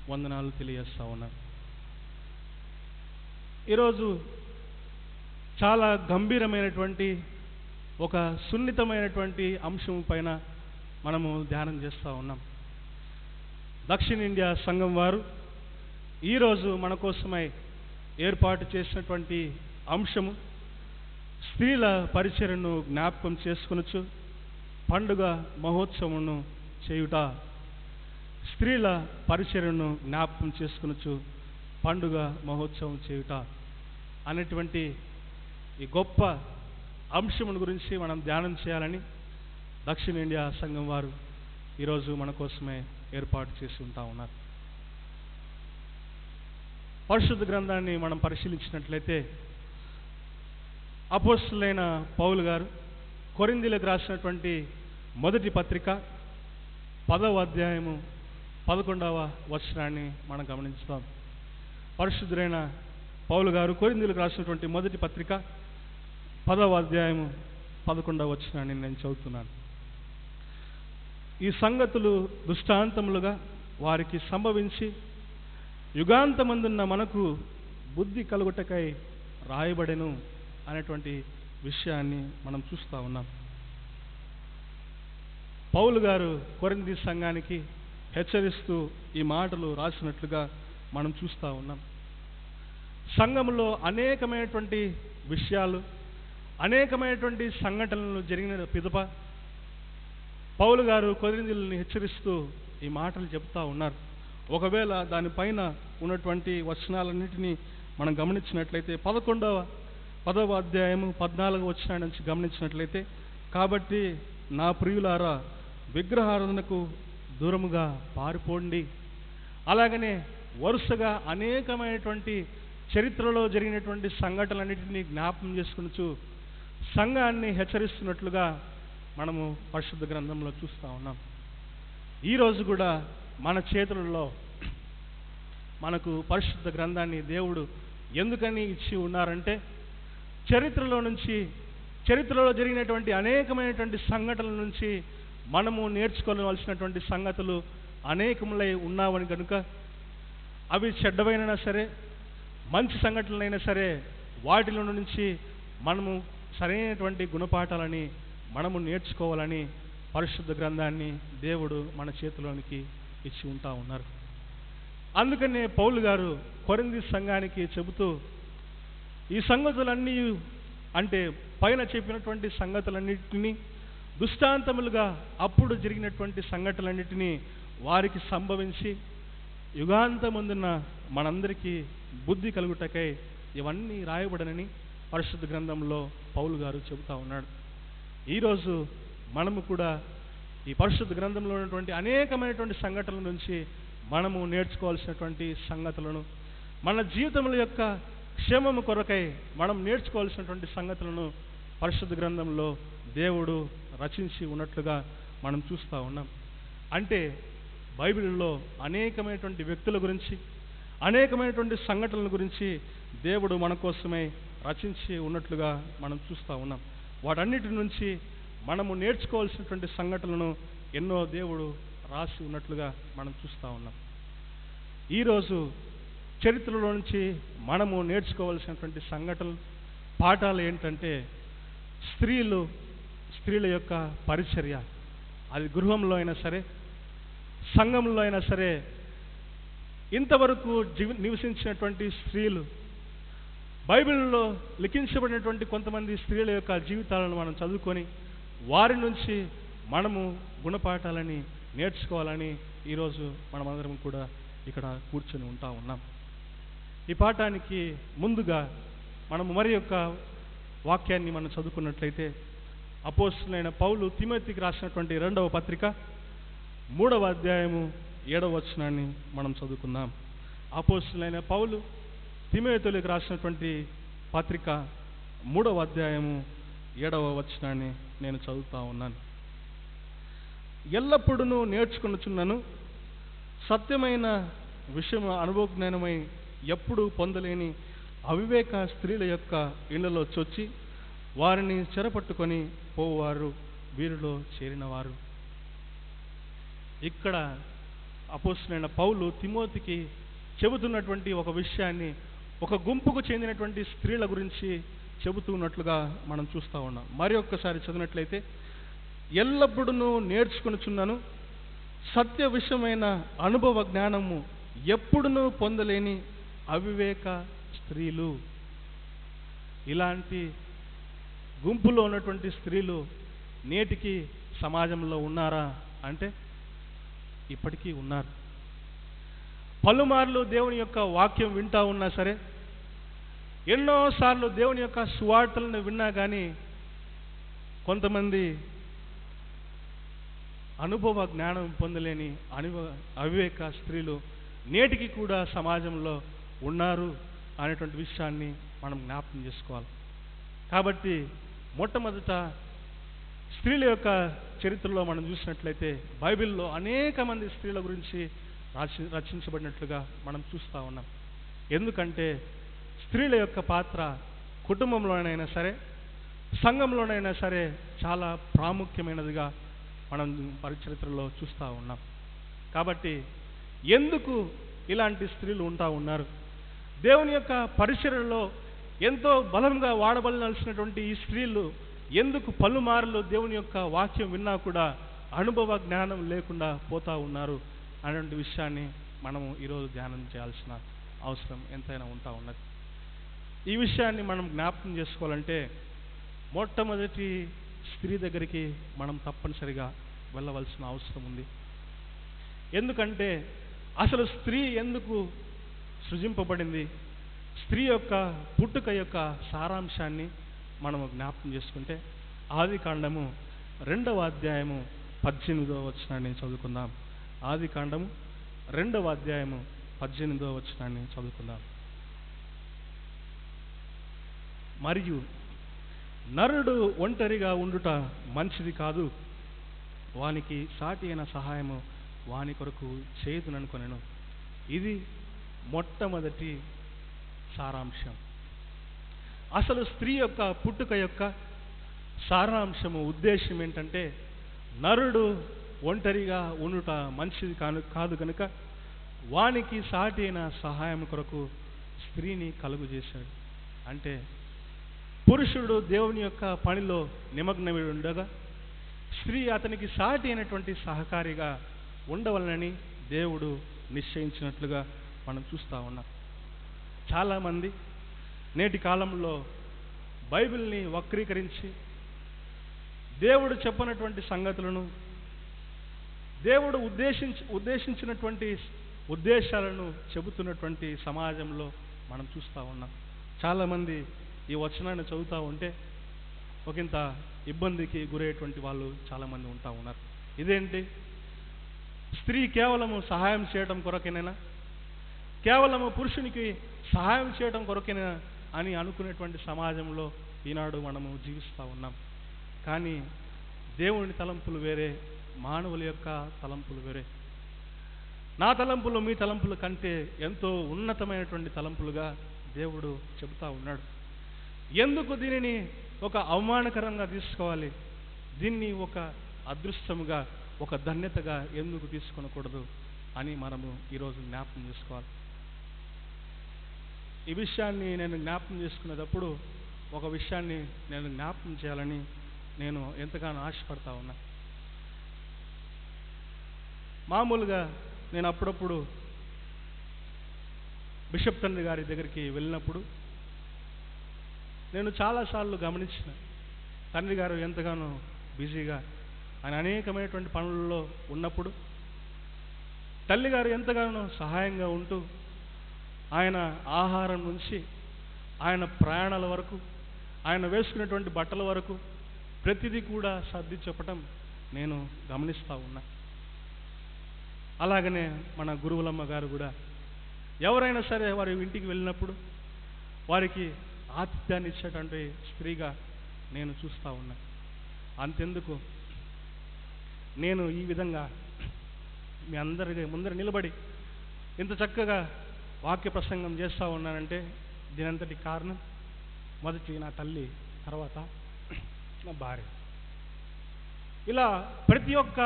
వందనాలు తెలియజేస్తా ఉన్నాను. ఈరోజు చాలా గంభీరమైనటువంటి ఒక సున్నితమైనటువంటి అంశం పైన మనము ధ్యానం చేస్తూ ఉన్నాం. దక్షిణ ఇండియా సంఘం వారు ఈరోజు మన కోసమై ఏర్పాటు చేసినటువంటి అంశము స్త్రీల పరిచర్యను జ్ఞాపకం చేసుకొనుచు పండుగ మహోత్సవమును చేయుట. స్త్రీల పరిచర్యను జ్ఞాపకం చేసుకొనుచు పండుగ మహోత్సవం చేయుట అనేటువంటి ఈ గొప్ప అంశమును గురించి మనం ధ్యానం చేయాలని దక్షిణ ఇండియా సంఘం వారు ఈరోజు మన కోసమే ఏర్పాటు చేసి ఉంటా ఉన్నారు. పరిశుద్ధ గ్రంథాన్ని మనం పరిశీలించినట్లయితే అపోస్తలుడైన పౌలు గారు కొరింథీయులకు రాసినటువంటి మొదటి పత్రిక 10వ అధ్యాయము 11వ వచనాన్ని మనం గమనిస్తాం. పరిశుద్ధుడైన పౌలు గారు కొరింథీయులకు రాసినటువంటి మొదటి పత్రిక 10వ అధ్యాయము 11వ వచనాన్ని నేను చదువుతున్నాను. ఈ సంగతులు దృష్టాంతములుగా వారికి సంభవించి యుగాంతమందున్న మనకు బుద్ధి కలుగుటకై రాయబడెను అనేటువంటి విషయాన్ని మనం చూస్తూ ఉన్నాం. పౌలు గారు కొరింథీ సంఘానికి హెచ్చరిస్తూ ఈ మాటలు రాసినట్లుగా మనం చూస్తూ ఉన్నాం. సంఘంలో అనేకమైనటువంటి విషయాలు, అనేకమైనటువంటి సంఘటనలు జరిగిన పిదప పౌలు గారు కొరింథీయులను హెచ్చరిస్తూ ఈ మాటలు చెప్తా ఉన్నారు. ఒకవేళ దానిపైన ఉన్నటువంటి వచనాలన్నింటినీ మనం గమనించినట్లయితే 10వ అధ్యాయము 14వ వచనం నుంచి గమనించినట్లయితే, కాబట్టి నా ప్రియులారా విగ్రహారాధనకు దూరముగా పారిపోండి. అలాగనే వరుసగా అనేకమైనటువంటి చరిత్రలో జరిగినటువంటి సంఘటనలన్నింటినీ జ్ఞాపకం చేసుకుని సంఘాన్ని హెచ్చరిస్తున్నట్లుగా మనము పరిశుద్ధ గ్రంథంలో చూస్తూ ఉన్నాం. ఈరోజు కూడా మన చేతులలో మనకు పరిశుద్ధ గ్రంథాన్ని దేవుడు ఎందుకని ఇచ్చి ఉన్నారంటే, చరిత్రలో జరిగినటువంటి అనేకమైనటువంటి సంఘటనల నుంచి మనము నేర్చుకోవాల్సినటువంటి సంగతులు అనేకములై ఉన్నావని కనుక, అవి చెడ్డవైనా సరే మంచి సంఘటనలైనా సరే వాటిలో నుంచి మనము సరైనటువంటి గుణపాఠాలని మనము నేర్చుకోవాలని పరిశుద్ధ గ్రంథాన్ని దేవుడు మన చేతిలోనికి ఇచ్చి ఉంటా ఉన్నారు. అందుకనే పౌలు గారు కొరింథీ సంఘానికి చెబుతూ ఈ సంగతులన్నీ అంటే పైన చెప్పినటువంటి సంగతులన్నింటినీ దృష్టాంతములుగా అప్పుడు జరిగినటువంటి సంఘటనలన్నింటినీ వారికి సంభవించి యుగాంతమందున్న మనందరికీ బుద్ధి కలుగుటకై ఇవన్నీ రాయబడనని పరిశుద్ధ గ్రంథంలో పౌలు గారు చెబుతా ఉన్నాడు. ఈరోజు మనము కూడా ఈ పరిశుద్ధ గ్రంథంలో ఉన్నటువంటి అనేకమైనటువంటి సంఘటనల నుంచి మనము నేర్చుకోవాల్సినటువంటి సంగతులను, మన జీవితముల యొక్క క్షేమము కొరకై మనం నేర్చుకోవాల్సినటువంటి సంగతులను పరిశుద్ధ గ్రంథంలో దేవుడు రచించి ఉన్నట్లుగా మనం చూస్తూ ఉన్నాం. అంటే బైబిల్లో అనేకమైనటువంటి వ్యక్తుల గురించి, అనేకమైనటువంటి సంఘటనల గురించి దేవుడు మన కోసమే రచించి ఉన్నట్లుగా మనం చూస్తూ ఉన్నాం. వాటన్నిటి నుంచి మనము నేర్చుకోవాల్సినటువంటి సంఘటనలను ఎన్నో దేవుడు రాసి ఉన్నట్లుగా మనం చూస్తూ ఉన్నాం. ఈరోజు చరిత్రలో నుంచి మనము నేర్చుకోవాల్సినటువంటి సంఘటనలు, పాఠాలు ఏంటంటే, స్త్రీల యొక్క పరిచర్య. అది గృహంలో అయినా సరే, సంఘంలో అయినా సరే, ఇంతవరకు నివసించినటువంటి స్త్రీలు, బైబిల్లో లిఖించబడినటువంటి కొంతమంది స్త్రీల యొక్క జీవితాలను మనం చదువుకొని వారి నుంచి మనము గుణపాఠాలని నేర్చుకోవాలని ఈరోజు మనమందరం కూడా ఇక్కడ కూర్చొని ఉంటా ఉన్నాం. ఈ పాఠానికి ముందుగా మనము మరి యొక్క వాక్యాన్ని మనం చదువుకున్నట్లయితే, అపోస్తలుడైన పౌలు తిమోతికి రాసినటువంటి 2వ పత్రిక 3వ అధ్యాయము 7వ వచనాన్ని మనం చదువుకుందాం. అపోస్తలుడైన పౌలు తిమోతికి రాసినటువంటి పత్రిక 3వ అధ్యాయము 7వ వచనాన్ని నేను చదువుతా ఉన్నాను. ఎల్లప్పుడూ నేర్చుకొనుచున్నాను, సత్యమైన విషయం అనుభవజ్ఞానమై ఎప్పుడూ పొందలేని అవివేక స్త్రీల యొక్క ఇళ్లలో చొచ్చి వారిని చెరపట్టుకొని పోవారు వీరిలో చేరినవారు. ఇక్కడ అపోస్తలుడైన పౌలు తిమోతికి చెబుతున్నటువంటి ఒక విషయాన్ని ఒక గుంపుకు చెందినటువంటి స్త్రీల గురించి చెబుతున్నట్లుగా మనం చూస్తూ ఉన్నాం. మరి ఒక్కసారి చదివినట్లయితే, ఎల్లప్పుడూ నేర్చుకొనుచున్నాను, సత్య విషయమైన అనుభవ జ్ఞానము ఎప్పుడునూ పొందలేని అవివేక స్త్రీలు. ఇలాంటి గుంపులో ఉన్నటువంటి స్త్రీలు నేటికి సమాజంలో ఉన్నారా అంటే ఇప్పటికీ ఉన్నారు. పలుమార్లు దేవుని యొక్క వాక్యం వింటా ఉన్నా సరే, ఎన్నోసార్లు దేవుని యొక్క సువార్తలను విన్నా కానీ కొంతమంది అనుభవ జ్ఞానం పొందలేని అవివేక స్త్రీలు నేటికి కూడా సమాజంలో ఉన్నారు అనేటువంటి విషయాన్ని మనం జ్ఞాపకం చేసుకోవాలి. కాబట్టి మొట్టమొదట స్త్రీల యొక్క చరిత్రలో మనం చూసినట్లయితే బైబిల్లో అనేక మంది స్త్రీల గురించి రచించబడినట్లుగా మనం చూస్తూ ఉన్నాం. ఎందుకంటే స్త్రీల యొక్క పాత్ర కుటుంబంలోనైనా సరే, సంఘంలోనైనా సరే చాలా ప్రాముఖ్యమైనదిగా మనం చరిత్రలో చూస్తూ ఉన్నాం. కాబట్టి ఎందుకు ఇలాంటి స్త్రీలు ఉంటా ఉన్నారు? దేవుని యొక్క పరిచర్యలో ఎంతో బలంగా వాడబడాల్సినటువంటి ఈ స్త్రీలు ఎందుకు పలుమార్లు దేవుని యొక్క వాక్యం విన్నా కూడా అనుభవ జ్ఞానం లేకుండా పోతా ఉన్నారు అనేటువంటి విషయాన్ని మనము ఈరోజు ధ్యానం చేయాల్సిన అవసరం ఎంతైనా ఉంటా ఉన్నది. ఈ విషయాన్ని మనం జ్ఞాపకం చేసుకోవాలంటే మొట్టమొదటి స్త్రీ దగ్గరికి మనం తప్పనిసరిగా వెళ్ళవలసిన అవసరం ఉంది. ఎందుకంటే అసలు స్త్రీ ఎందుకు సృజింపబడింది, స్త్రీ యొక్క పుట్టుక యొక్క సారాంశాన్ని మనము జ్ఞాపకం చేసుకుంటే ఆదికాండము 2వ అధ్యాయము 18వ వచనాన్ని చదువుకుందాం. ఆదికాండము 2వ అధ్యాయము 18వ వచనాన్ని చదువుకుందాం. మరియు నరుడు ఒంటరిగా ఉండుట మంచిది కాదు, వానికి సాటి అయిన సహాయము వాని కొరకు చేయుదుననుకొనెను. ఇది మొట్టమొదటి సారాంశం. అసలు స్త్రీ యొక్క పుట్టుక యొక్క సారాంశము, ఉద్దేశం ఏంటంటే నరుడు ఒంటరిగా ఉండుట మంచిది కాదు కనుక వానికి సాటి అయిన సహాయం కొరకు స్త్రీని కలుగు చేశాడు. అంటే పురుషుడు దేవుని యొక్క పనిలో నిమగ్నమై ఉండగా స్త్రీ అతనికి సాటి అయినటువంటి సహకారిగా ఉండవలనని దేవుడు నిశ్చయించినట్లుగా మనం చూస్తూ ఉన్నాం. చాలామంది నేటి కాలంలో బైబిల్ని వక్రీకరించి దేవుడు చెప్పనటువంటి సంగతులను, దేవుడు ఉద్దేశించినటువంటి ఉద్దేశాలను చెబుతున్నటువంటి సమాజంలో మనం చూస్తూ ఉన్నాం. చాలామంది ఈ వచనాన్ని చదువుతూ ఉంటే ఒకంత ఇబ్బందికి గురయ్యేటువంటి వాళ్ళు చాలామంది ఉంటా ఉన్నారు. ఇదేంటి, స్త్రీ కేవలము సహాయం చేయడం కొరకేనా, కేవలము పురుషునికి సహాయం చేయడం కొరకేనా అని అనుకునేటువంటి సమాజంలో ఈనాడు మనము జీవిస్తూ ఉన్నాం. కానీ దేవుని తలంపులు వేరే, మానవుల యొక్క తలంపులు వేరే. నా తలంపులు మీ తలంపుల కంటే ఎంతో ఉన్నతమైనటువంటి తలంపులుగా దేవుడు చెబుతా ఉన్నాడు. ఎందుకు దీనిని ఒక అవమానకరంగా తీసుకోవాలి, దీన్ని ఒక అదృష్టముగా, ఒక ధన్యతగా ఎందుకు తీసుకొనకూడదు అని మనము ఈరోజు జ్ఞాపకం చేసుకోవాలి. ఈ విషయాన్ని నేను జ్ఞాపకం చేసుకునేటప్పుడు ఒక విషయాన్ని నేను జ్ఞాపకం చేయాలని నేను ఎంతగానో ఆశపడతా ఉన్నా. మామూలుగా నేను అప్పుడప్పుడు బిషప్ తండ్రి గారి దగ్గరికి వెళ్ళినప్పుడు నేను చాలాసార్లు గమనించిన, తండ్రి గారు ఎంతగానో బిజీగా ఆయన అనేకమైనటువంటి పనులలో ఉన్నప్పుడు తల్లిగారు ఎంతగానో సహాయంగా ఉంటూ ఆయన ఆహారం నుంచి ఆయన ప్రయాణాల వరకు, ఆయన వేసుకునేటువంటి బట్టల వరకు ప్రతిదీ కూడా సర్ది చెప్పటం నేను గమనిస్తూ ఉన్నా. అలాగనే మన గురువులమ్మ గారు కూడా ఎవరైనా సరే వారి ఇంటికి వెళ్ళినప్పుడు వారికి ఆతిథ్యాన్ని ఇచ్చేటువంటి స్త్రీగా నేను చూస్తూ ఉన్నా. అంతెందుకు, నేను ఈ విధంగా మీ అందరి ముందర నిలబడి ఇంత చక్కగా వాక్య ప్రసంగం చేస్తూ ఉన్నానంటే దీనంతటి కారణం మొదటి నా తల్లి, తర్వాత నా భార్య. ఇలా ప్రతి ఒక్క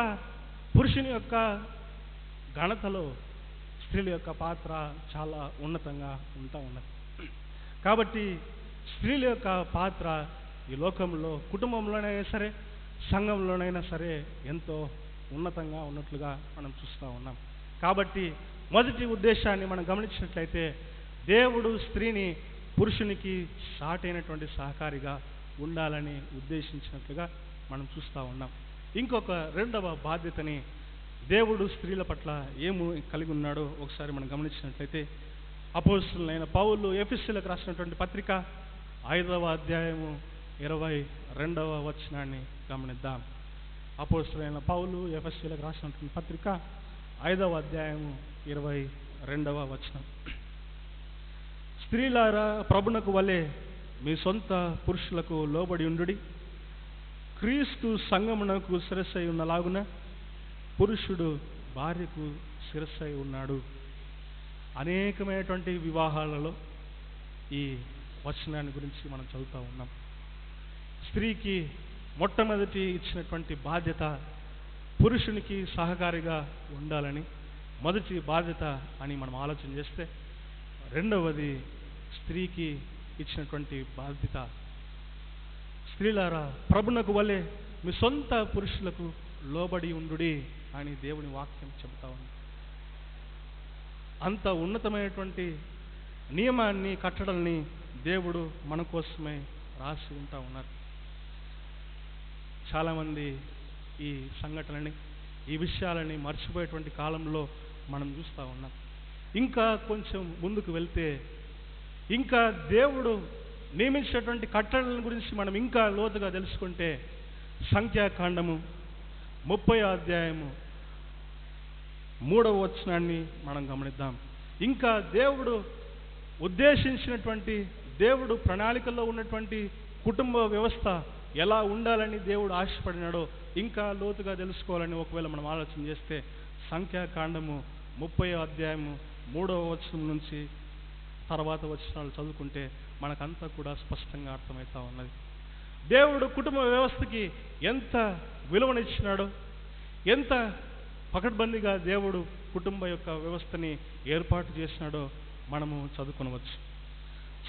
పురుషుని యొక్క ఘనతలో స్త్రీల యొక్క పాత్ర చాలా ఉన్నతంగా ఉంటా ఉన్నది. కాబట్టి స్త్రీల యొక్క పాత్ర ఈ లోకంలో కుటుంబంలోనైనా సరే, సంఘంలోనైనా సరే ఎంతో ఉన్నతంగా ఉన్నట్లుగా మనం చూస్తూ ఉన్నాం. కాబట్టి మొదటి ఉద్దేశాన్ని మనం గమనించినట్లయితే, దేవుడు స్త్రీని పురుషునికి సాటైనటువంటి సహకారిగా ఉండాలని ఉద్దేశించినట్లుగా మనం చూస్తూ ఉన్నాం. ఇంకొక రెండవ బాధ్యతని దేవుడు స్త్రీల పట్ల ఏమి కలిగి ఉన్నాడో ఒకసారి మనం గమనించినట్లయితే, అపోస్తలుడైన పౌలు ఎఫెసీయులకు రాసినటువంటి పత్రిక 5వ అధ్యాయము 22వ వచనాన్ని గమనిద్దాం. అపోస్తలుడైన పౌలు ఎఫెసీయులకు రాసినటువంటి పత్రిక 5వ అధ్యాయము 22వ వచనం. స్త్రీలారా, ప్రభునకు వలె మీ సొంత పురుషులకు లోబడి ఉండుడి. క్రీస్తు సంఘమునకు శిరస్సై ఉన్నలాగున పురుషుడు భార్యకు శిరస్సై ఉన్నాడు. అనేకమైనటువంటి వివాహాలలో ఈ వచనాన్ని గురించి మనం చదువుతూ ఉన్నాం. స్త్రీకి మొట్టమొదటి ఇచ్చినటువంటి బాధ్యత పురుషునికి సహకారిగా ఉండాలని మొదటి బాధ్యత అని మనం ఆలోచన చేస్తే, రెండవది స్త్రీకి ఇచ్చినటువంటి బాధ్యత, స్త్రీలారా ప్రభునకు వలె మీ సొంత పురుషులకు లోబడి ఉండుడి అని దేవుని వాక్యం చెబుతా ఉంది. అంత ఉన్నతమైనటువంటి నియమాన్ని, కట్టడల్ని దేవుడు మన కోసమే రాసి ఉంటా ఉన్నారు. చాలామంది ఈ సంఘటనని, ఈ విషయాలని మర్చిపోయేటువంటి కాలంలో మనం చూస్తూ ఉన్నాం. ఇంకా కొంచెం ముందుకు వెళ్తే, ఇంకా దేవుడు నియమించినటువంటి కట్టడల గురించి మనం ఇంకా లోతుగా తెలుసుకుంటే, సంఖ్యాకాండము 30వ అధ్యాయము 3వ వచనాన్ని మనం గమనిద్దాం. ఇంకా దేవుడు ఉద్దేశించినటువంటి, దేవుడు ప్రణాళికల్లో ఉన్నటువంటి కుటుంబ వ్యవస్థ ఎలా ఉండాలని దేవుడు ఆశపడినాడో ఇంకా లోతుగా తెలుసుకోవాలని ఒకవేళ మనం ఆలోచన చేస్తే, సంఖ్యాకాండము 30వ అధ్యాయము 3వ వచనం నుంచి తర్వాత వచనాలు చదువుకుంటే మనకంతా కూడా స్పష్టంగా అర్థమవుతా ఉన్నది. దేవుడు కుటుంబ వ్యవస్థకి ఎంత విలువనిచ్చినాడో, ఎంత పకడ్బందీగా దేవుడు కుటుంబ యొక్క వ్యవస్థని ఏర్పాటు చేసినాడో మనము చదువుకొనవచ్చు.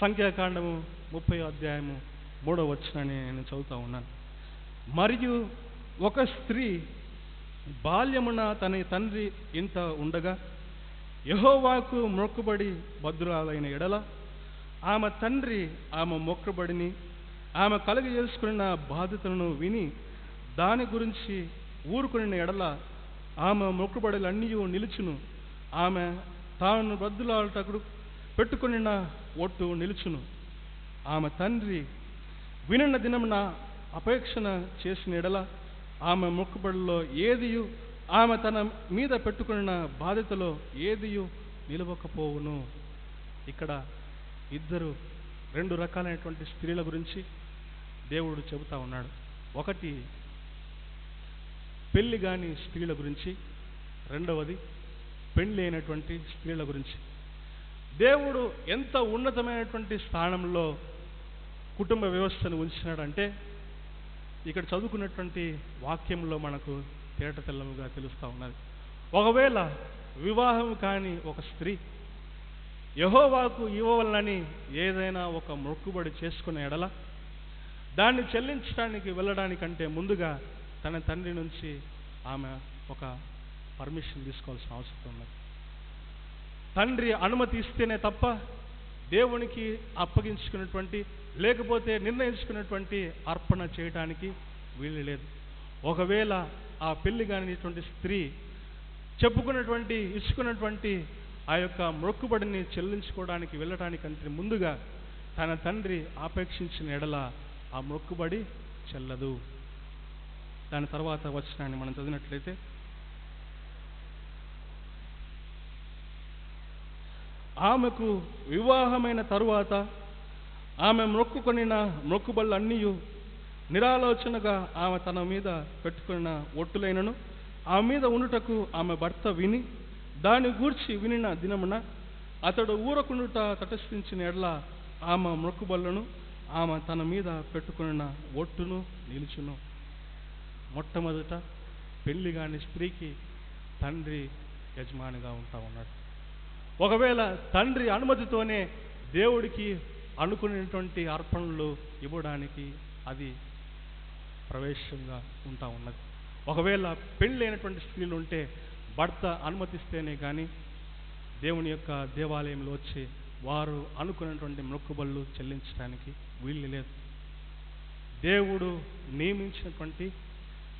సంఖ్యాకాండము 30వ అధ్యాయము 3వ వచనాన్ని నేను చదువుతా ఉన్నాను. మరియు ఒక స్త్రీ బాల్యమున తన తండ్రి ఇంత ఉండగా యెహోవాకు మొక్కుబడి భద్రురాలైన ఎడల, ఆమె తండ్రి ఆమె మొక్కుబడిని, ఆమె కలుగజేసుకున్న బాధ్యతలను విని దాని గురించి ఊరుకుని ఎడల ఆమె మొక్కుబడులన్నీ నిలుచును. ఆమె తాను బద్దులాటకు పెట్టుకుని ఒట్టు నిలుచును. ఆమె తండ్రి వినిన దినమున అపేక్షణ చేసిన ఎడల ఆమె మొక్కుబడిలో ఏదియు, ఆమె తన మీద పెట్టుకున్న బాధ్యతలో ఏదియు నిలవకపోవును. ఇక్కడ రెండు రకాలైనటువంటి స్త్రీల గురించి దేవుడు చెబుతా ఉన్నాడు. ఒకటి పెళ్లి కాని స్త్రీల గురించి, రెండవది పెళ్లి అయినటువంటి స్త్రీల గురించి. దేవుడు ఎంత ఉన్నతమైనటువంటి స్థానంలో కుటుంబ వ్యవస్థను ఉంచినాడంటే ఇక్కడ చదువుకున్నటువంటి వాక్యంలో మనకు తేటతెల్లముగా తెలుస్తూ ఉన్నది. ఒకవేళ వివాహం కాని ఒక స్త్రీ యెహోవాకు ఇవ్వవలనని ఏదైనా ఒక మొక్కుబడి చేసుకునే ఎడల దాన్ని చెల్లించడానికి వెళ్ళడానికంటే ముందుగా తన తండ్రి నుంచి ఆమె ఒక పర్మిషన్ తీసుకోవాల్సిన అవసరం ఉన్నది. తండ్రి అనుమతి ఇస్తేనే తప్ప దేవునికి అప్పగించుకున్నటువంటి, లేకపోతే నిర్ణయించుకున్నటువంటి అర్పణ చేయడానికి వీలు లేదు. ఒకవేళ ఆ పెళ్లి కానిటువంటి స్త్రీ ఇచ్చుకున్నటువంటి ఆ యొక్క మొక్కుబడిని చెల్లించుకోవడానికి వెళ్ళడానికంటే ముందుగా తన తండ్రి ఆపేక్షించిన ఎడల ఆ మొక్కుబడి చెల్లదు. దాని తర్వాత వచనాన్ని మనం చదివినట్లయితే, ఆమెకు వివాహమైన తరువాత ఆమె మొక్కుకొనిన మొక్కుబళ్ళన్నీ నిరాలోచనగా ఆమె తన మీద పెట్టుకున్న ఒట్టులైనను ఆమె మీద ఉండుటకు ఆమె భర్త విని దాని గూర్చి వినిన దినమున అతడు ఊరకుండుట తటస్థించిన ఎడల ఆమె మొక్కుబళ్ళను ఆమె తన మీద పెట్టుకున్న ఒట్టును నిలుచును. మొట్టమొదట పెళ్లి కాని స్త్రీకి తండ్రి యజమానిగా ఉంటా ఉన్నాడు. ఒకవేళ తండ్రి అనుమతితోనే దేవుడికి అనుకునేటువంటి అర్పణలు ఇవ్వడానికి అది ప్రవేశంగా ఉంటా ఉన్నది. ఒకవేళ పెళ్ళైనటువంటి స్త్రీలు ఉంటే భర్త అనుమతిస్తేనే కానీ దేవుని యొక్క దేవాలయంలో వచ్చి వారు అనుకున్నటువంటి మొక్కుబళ్ళు చెల్లించడానికి వీలు లేదు. దేవుడు నియమించినటువంటి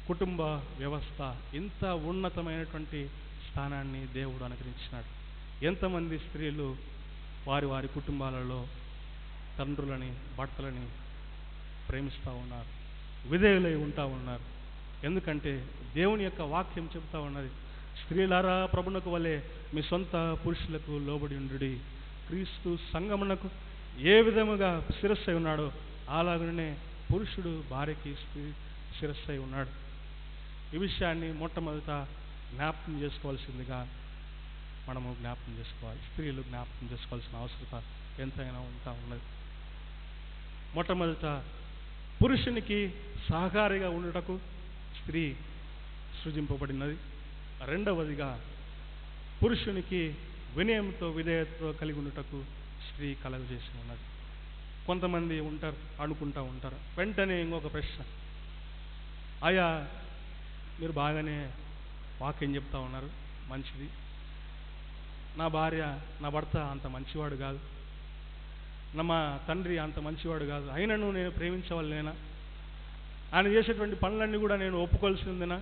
కుటుంబ వ్యవస్థ ఇంత ఉన్నతమైనటువంటి స్థానాన్ని దేవుడు అనుగ్రహించినాడు. ఎంతమంది స్త్రీలు వారి వారి కుటుంబాలలో తండ్రులని భర్తలని ప్రేమిస్తూ ఉన్నారు, విధేయులై ఉంటా ఉన్నారు. ఎందుకంటే దేవుని యొక్క వాక్యం చెబుతా ఉన్నది, స్త్రీలారా ప్రభునకు వలె మీ సొంత పురుషులకు లోబడి ఉండుడి. క్రీస్తు సంఘమునకు ఏ విధముగా శిరస్సై ఉన్నాడో అలాగనే పురుషుడు భార్యకి శిరస్సై ఉన్నాడు. ఈ విషయాన్ని మొట్టమొదట జ్ఞాపకం చేసుకోవాల్సిందిగా మనము జ్ఞాపకం చేసుకోవాలి. స్త్రీలు జ్ఞాపకం చేసుకోవాల్సిన అవసరత ఎంతైనా ఉంటా ఉన్నది. మొట్టమొదట పురుషునికి సహకారిగా ఉండుటకు స్త్రీ సృజింపబడినది. రెండవదిగా పురుషునికి వినయంతో విధేయతతో కలిగి ఉండుటకు స్త్రీ కలుగజేసి ఉన్నది. కొంతమంది అనుకుంటూ ఉంటారు, వెంటనే ఇంకొక ప్రశ్న, అయ్యా మీరు బాగానే వాక్యం చెప్తా ఉన్నారు, మంచిది, నా భర్త అంత మంచివాడు కాదు, మా తండ్రి అంత మంచివాడు కాదు, అయినను నేను ప్రేమించవలనేనా, ఆయన చేసేటువంటి పనులన్నీ కూడా నేను ఒప్పుకోవాల్సిందేనా,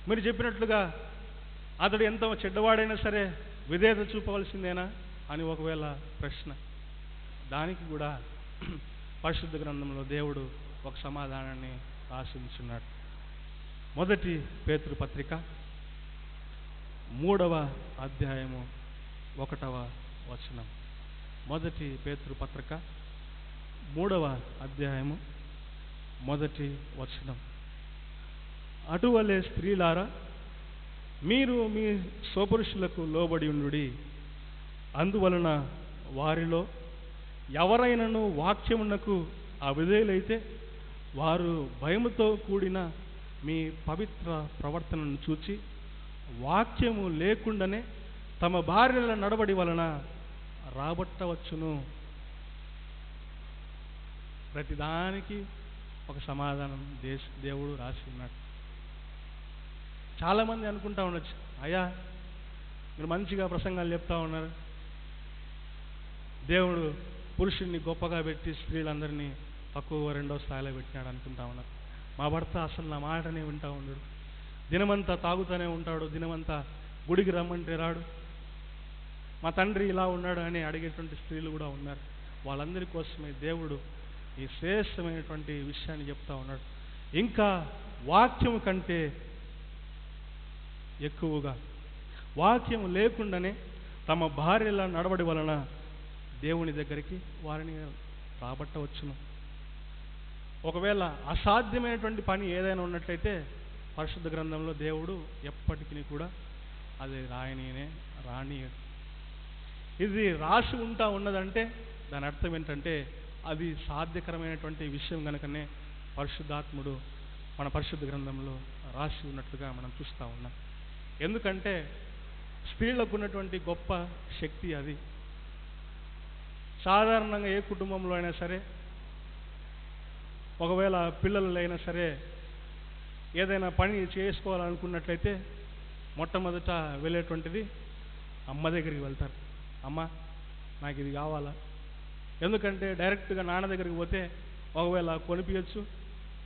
మీరు చెప్పినట్లుగా అతడు ఎంత చెడ్డవాడైనా సరే విధేయత చూపవలసిందేనా అని ఒకవేళ ప్రశ్న. దానికి కూడా పరిశుద్ధ గ్రంథంలో దేవుడు ఒక సమాధానాన్ని రాసించున్నాడు. మొదటి పేతురు పత్రిక 3వ అధ్యాయము 1వ వచనం. మొదటి పేతురు పత్రిక 3వ అధ్యాయము 1వ వచనం. అటువలే స్త్రీలారా మీరు మీ స్వపురుషులకు లోబడి ఉండుడి. అందువలన వారిలో ఎవరైనాను వాక్యమునకు అవిధేయులైతే వారు భయముతో కూడిన మీ పవిత్ర ప్రవర్తనను చూచి వాక్యము లేకుండానే తమ భార్యల నడవడి వలన రాబట్టవచ్చును. ప్రతిదానికి ఒక సమాధానం దేవుడు రాసి ఉన్నాడు. చాలామంది అనుకుంటా ఉండొచ్చు, అయ్యా మీరు మంచిగా ప్రసంగాలు చెప్తా ఉన్నారు, దేవుడు పురుషుడిని గొప్పగా పెట్టి స్త్రీలందరినీ తక్కువ రెండో స్థాయిలో పెట్టినాడు అనుకుంటా ఉన్నారు. మా భర్త అసలు నా మాటనే వింటా ఉన్నాడు, దినమంతా తాగుతూనే ఉంటాడు, దినమంతా గుడికి రమ్మంటే రాడు, మా తండ్రి ఇలా ఉన్నాడు అని అడిగేటువంటి స్త్రీలు కూడా ఉన్నారు. వాళ్ళందరి కోసమే దేవుడు ఈ శ్రేష్టమైనటువంటి విషయాన్ని చెప్తా ఉన్నాడు. ఇంకా వాక్యము కంటే ఎక్కువగా వాక్యం లేకుండానే తమ భార్యల నడవడి వలన దేవుని దగ్గరికి వారిని రాబట్టవచ్చును. ఒకవేళ అసాధ్యమైనటువంటి పని ఏదైనా ఉన్నట్లయితే పరిశుద్ధ గ్రంథంలో దేవుడు ఎప్పటికీ కూడా అది రాని ఇది రాసి ఉంటా ఉన్నదంటే దాని అర్థం ఏంటంటే అది సాధ్యకరమైనటువంటి విషయం కనుకనే పరిశుద్ధాత్ముడు మన పరిశుద్ధ గ్రంథంలో రాసి ఉన్నట్లుగా మనం చూస్తూ ఉన్నాం. ఎందుకంటే స్త్రీలకు ఉన్నటువంటి గొప్ప శక్తి అది. సాధారణంగా ఏ కుటుంబంలో అయినా సరే, ఒకవేళ పిల్లలు అయినా సరే ఏదైనా పని చేసుకోవాలనుకున్నట్లయితే మొట్టమొదట వెళ్ళేటువంటిది అమ్మ దగ్గరికి వెళ్తారు. అమ్మ నాకు ఇది కావాలా, ఎందుకంటే డైరెక్ట్గా నాన్న దగ్గరికి పోతే ఒకవేళ కొనిపించచ్చు,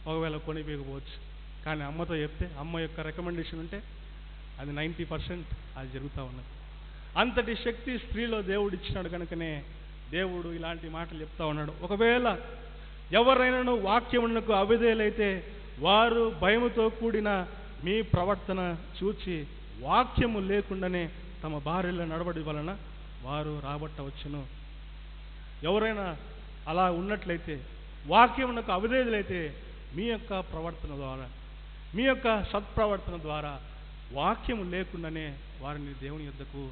ఒకవేళ కొనిపించకపోవచ్చు. కానీ అమ్మతో చెప్తే అమ్మ యొక్క రికమెండేషన్ ఉంటే అది 90% అది జరుగుతూ ఉన్నది. అంతటి శక్తి స్త్రీలో దేవుడు ఇచ్చినాడు కనుకనే దేవుడు ఇలాంటి మాటలు చెప్తా ఉన్నాడు. ఒకవేళ ఎవరైనాను వాక్యమునకు అవిధేయులైతే వారు భయముతో కూడిన మీ ప్రవర్తన చూచి వాక్యము లేకుండానే తమ భార్యల నడవడి వలన వారు రాబట్టవచ్చును. ఎవరైనా అలా ఉన్నట్లయితే, వాక్యమునకు అవిధేయులైతే మీ యొక్క ప్రవర్తన ద్వారా, మీ యొక్క సత్ప్రవర్తన ద్వారా వాక్యము లేకుండానే వారిని దేవుని యొద్దకు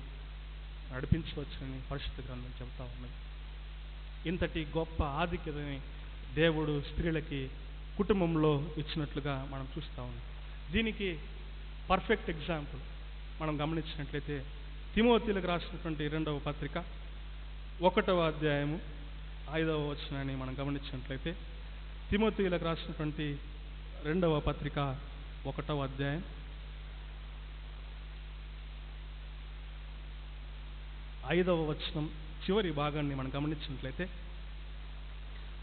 నడిపించవచ్చని పరిశుద్ధ గ్రంథం చెబుతా ఉన్నది. ఇంతటి గొప్ప ఆధిక్యతని దేవుడు స్త్రీలకి కుటుంబంలో ఇచ్చినట్లుగా మనం చూస్తూ ఉన్నాం. దీనికి పర్ఫెక్ట్ ఎగ్జాంపుల్ మనం గమనించినట్లయితే తిమోతిలకు రాసినటువంటి 2వ పత్రిక 1వ అధ్యాయము 5వ వచనాన్ని మనం గమనించినట్లయితే తిమోతిలకు రాసినటువంటి 2వ పత్రిక 1వ అధ్యాయం 5వ వచనం చివరి భాగాన్ని మనం గమనించినట్లయితే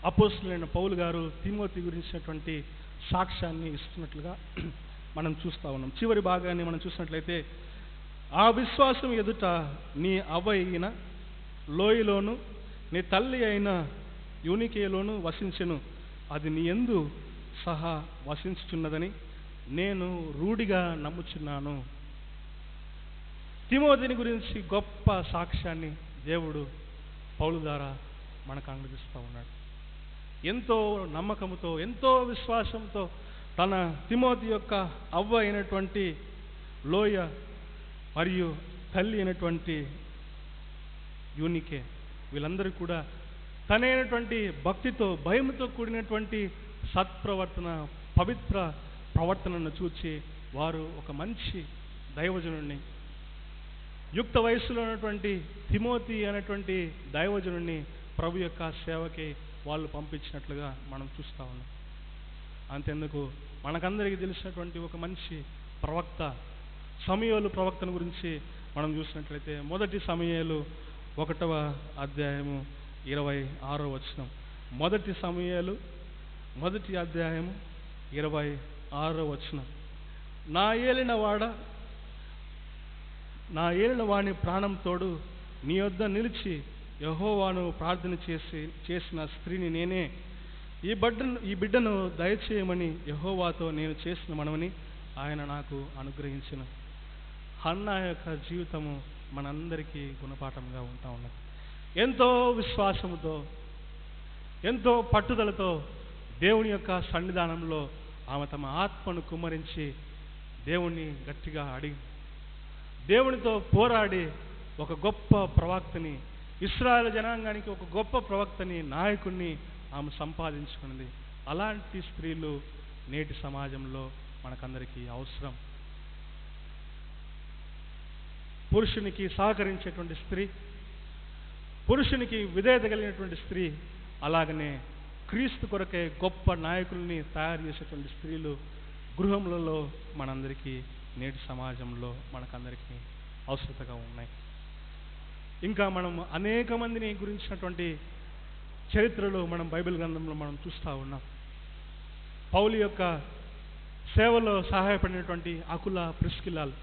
అపోస్తలుడైన పౌలు గారు తిమోతి గురించినటువంటి సాక్ష్యాన్ని ఇస్తున్నట్లుగా మనం చూస్తూ ఉన్నాం. చివరి భాగాన్ని మనం చూసినట్లయితే, ఆ విశ్వాసం ఎదుట నీ అవ్వ అయిన లోయలోను నీ తల్లి అయిన యూనికేలోను వసించెను, అది నీ యందు సహా వసించుచున్నదని నేను రూఢిగా నమ్ముచున్నాను. తిమోతిని గురించి గొప్ప సాక్ష్యాన్ని దేవుడు పౌలు ద్వారా మనకు అనుగ్రహిస్తూ ఉన్నాడు. ఎంతో నమ్మకంతో, ఎంతో విశ్వాసంతో తన తిమోతి యొక్క అవ్వ అయినటువంటి లోయ మరియు తల్లి అయినటువంటి యూనికే, వీళ్ళందరూ కూడా తనైనటువంటి భక్తితో, భయంతో కూడినటువంటి సత్ప్రవర్తన, పవిత్ర ప్రవర్తనను చూచి వారు ఒక మంచి దైవజనుడిని, యుక్త వయస్సులో ఉన్నటువంటి తిమోతి అనేటువంటి దైవజనుడిని ప్రభు యొక్క సేవకి వాళ్ళు పంపించినట్లుగా మనం చూస్తూ ఉన్నాం. అంతెందుకు, మనకందరికీ తెలిసినటువంటి ఒక మంచి ప్రవక్త సమూయేలు ప్రవక్తను గురించి మనం చూసినట్లయితే మొదటి సమూయేలు 1వ అధ్యాయము 26వ వచనం. మొదటి సమూయేలు 1వ అధ్యాయము 26వ వచనం. నా ఏలిన వాని ప్రాణం తోడు నీ యొద్ద నిలిచి యెహోవాను ప్రార్థన చేసిన స్త్రీని నేనే. ఈ బిడ్డను దయచేయమని యెహోవాతో నేను చేసిన మనవని ఆయన నాకు అనుగ్రహించిన. హన్నా యొక్క జీవితము మనందరికీ గుణపాఠంగా ఉంటా ఉన్నది. ఎంతో విశ్వాసముతో, ఎంతో పట్టుదలతో దేవుని యొక్క సన్నిధానంలో ఆమె తమ ఆత్మను కుమ్మరించి దేవుణ్ణి గట్టిగా అడిగి, దేవునితో పోరాడి ఒక గొప్ప ప్రవక్తని, ఇశ్రాయేలు జనాంగానికి ఒక గొప్ప ప్రవక్తని, నాయకుడిని ఆమె సంపాదించుకున్నది. అలాంటి స్త్రీలు నేటి సమాజంలో మనకందరికీ అవసరం. పురుషునికి సహకరించేటువంటి స్త్రీ, పురుషునికి విధేయత కలిగినటువంటి స్త్రీ, అలాగనే క్రీస్తు కొరకే గొప్ప నాయకుల్ని తయారు చేసేటువంటి స్త్రీలు గృహములలో మనందరికీ నేటి సమాజంలో మనకందరికీ అవసరతగా ఉన్నాయి. ఇంకా మనం అనేక మందిని గురించినటువంటి చరిత్రలో మనం బైబిల్ గ్రంథంలో మనం చూస్తూ ఉన్నాం. పౌలు యొక్క సేవలో సహాయపడినటువంటి అకుల, ప్రిస్కిల్లాలు,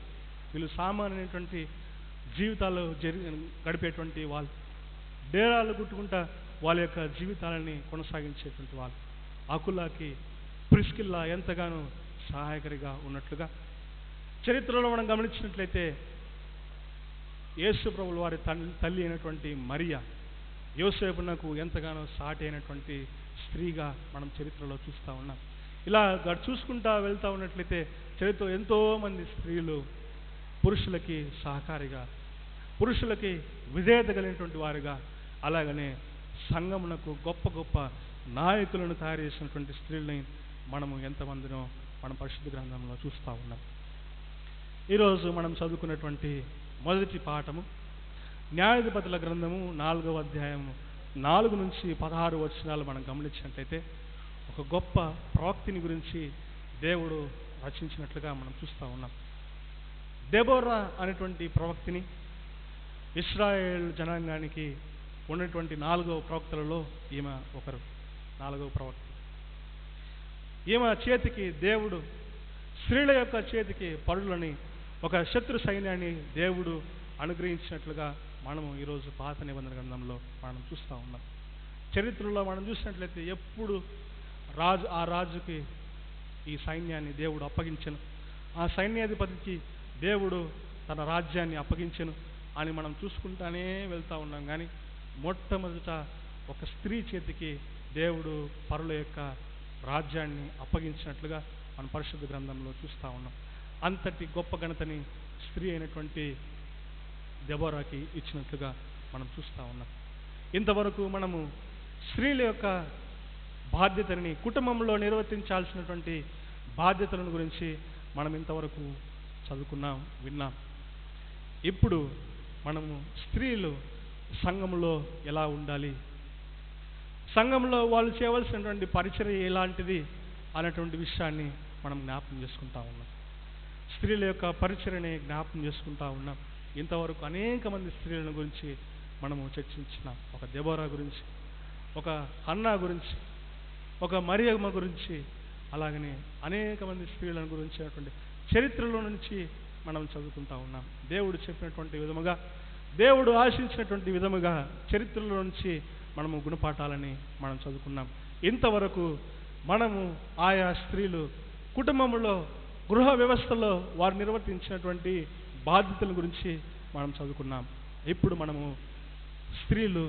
వీళ్ళు సామాన్యమైనటువంటి జీవితాలు గడిపేటువంటి వాళ్ళు, డేరాలు గుట్టుకుంటా వాళ్ళ యొక్క జీవితాలని కొనసాగించేటువంటి వాళ్ళు. అకులకి ప్రిస్కిల్లా ఎంతగానో సహాయకరిగా ఉన్నట్లుగా చరిత్రలో మనం గమనించినట్లయితే యేసు ప్రభుల వారి తల్లి అయినటువంటి మరియా యోసేపునకు ఎంతగానో సాటి అయినటువంటి స్త్రీగా మనం చరిత్రలో చూస్తూ ఉన్నాం. ఇలా చూసుకుంటా వెళ్తూ ఉన్నట్లయితే చరిత్రలో ఎంతోమంది స్త్రీలు పురుషులకి సహకారిగా, పురుషులకి విధేయత కలిగినటువంటి వారుగా, అలాగనే సంఘమునకు గొప్ప గొప్ప నాయకులను తయారు చేసినటువంటి స్త్రీలని మనము ఎంతమందినో మనం పరిశుద్ధ గ్రంథంలో చూస్తూ ఉన్నాం. ఈరోజు మనం చదువుకున్నటువంటి మొదటి పాఠము న్యాయాధిపతుల గ్రంథము 4వ అధ్యాయము 4 నుంచి 16 వచనాలు మనం గమనించినట్లయితే ఒక గొప్ప ప్రవక్తిని గురించి దేవుడు రచించినట్లుగా మనం చూస్తూ ఉన్నాం. దెబోరా అనేటువంటి ప్రవక్తిని ఇశ్రాయేల్ జనాంగానికి ఉన్నటువంటి 4వ ప్రవక్తలలో ఈమె ఒకరు, 4వ ప్రవక్త. ఈమె చేతికి దేవుడు, స్త్రీల యొక్క చేతికి పరులని ఒక శత్రు సైన్యాన్ని దేవుడు అనుగ్రహించినట్లుగా మనము ఈరోజు పాత నిబంధన గ్రంథంలో మనం చూస్తూ ఉన్నాం. చరిత్రలో మనం చూసినట్లయితే ఎప్పుడు ఆ రాజుకి ఈ సైన్యాన్ని దేవుడు అప్పగించెను, ఆ సైన్యాధిపతికి దేవుడు తన రాజ్యాన్ని అప్పగించెను అని మనం చూసుకుంటానే వెళ్తూ ఉన్నాం. కానీ మొట్టమొదట ఒక స్త్రీ చేతికి దేవుడు పరుల యొక్క రాజ్యాన్ని అప్పగించినట్లుగా మనం పరిశుద్ధ గ్రంథంలో చూస్తూ ఉన్నాం. అంతటి గొప్ప ఘనతని స్త్రీ అయినటువంటి దెబోరాకి ఇచ్చినట్లుగా మనం చూస్తూ ఉన్నాం. ఇంతవరకు మనము స్త్రీల యొక్క బాధ్యతని, కుటుంబంలో నిర్వర్తించాల్సినటువంటి బాధ్యతలను గురించి మనం ఇంతవరకు చదువుకున్నాం, విన్నాం. ఇప్పుడు మనము స్త్రీలు సంఘంలో ఎలా ఉండాలి, సంఘంలో వాళ్ళు చేయవలసినటువంటి పరిచర్య ఎలాంటిది అనేటువంటి విషయాన్ని మనం జ్ఞాపకం చేసుకుంటా ఉన్నాం. స్త్రీల యొక్క పరిచర్యని జ్ఞాపకం చేసుకుంటా ఉన్నాం. ఇంతవరకు అనేక మంది స్త్రీల గురించి మనము చర్చించినాం. ఒక దెబోరా గురించి, ఒక హన్నా గురించి, ఒక మరియమ్మ గురించి, అలాగనే అనేక మంది స్త్రీల గురించి చరిత్రలో నుంచి మనం చదువుకుంటా ఉన్నాం. దేవుడు చెప్పినటువంటి విధముగా, దేవుడు ఆశించినటువంటి విధముగా చరిత్రలో నుంచి మనము గుణపాఠాలని మనం చదువుకున్నాం. ఇంతవరకు మనము ఆయా స్త్రీలు కుటుంబంలో, గృహ వ్యవస్థలో వారు నిర్వర్తించినటువంటి బాధ్యతల గురించి మనం చదువుకున్నాం. ఇప్పుడు మనము స్త్రీలు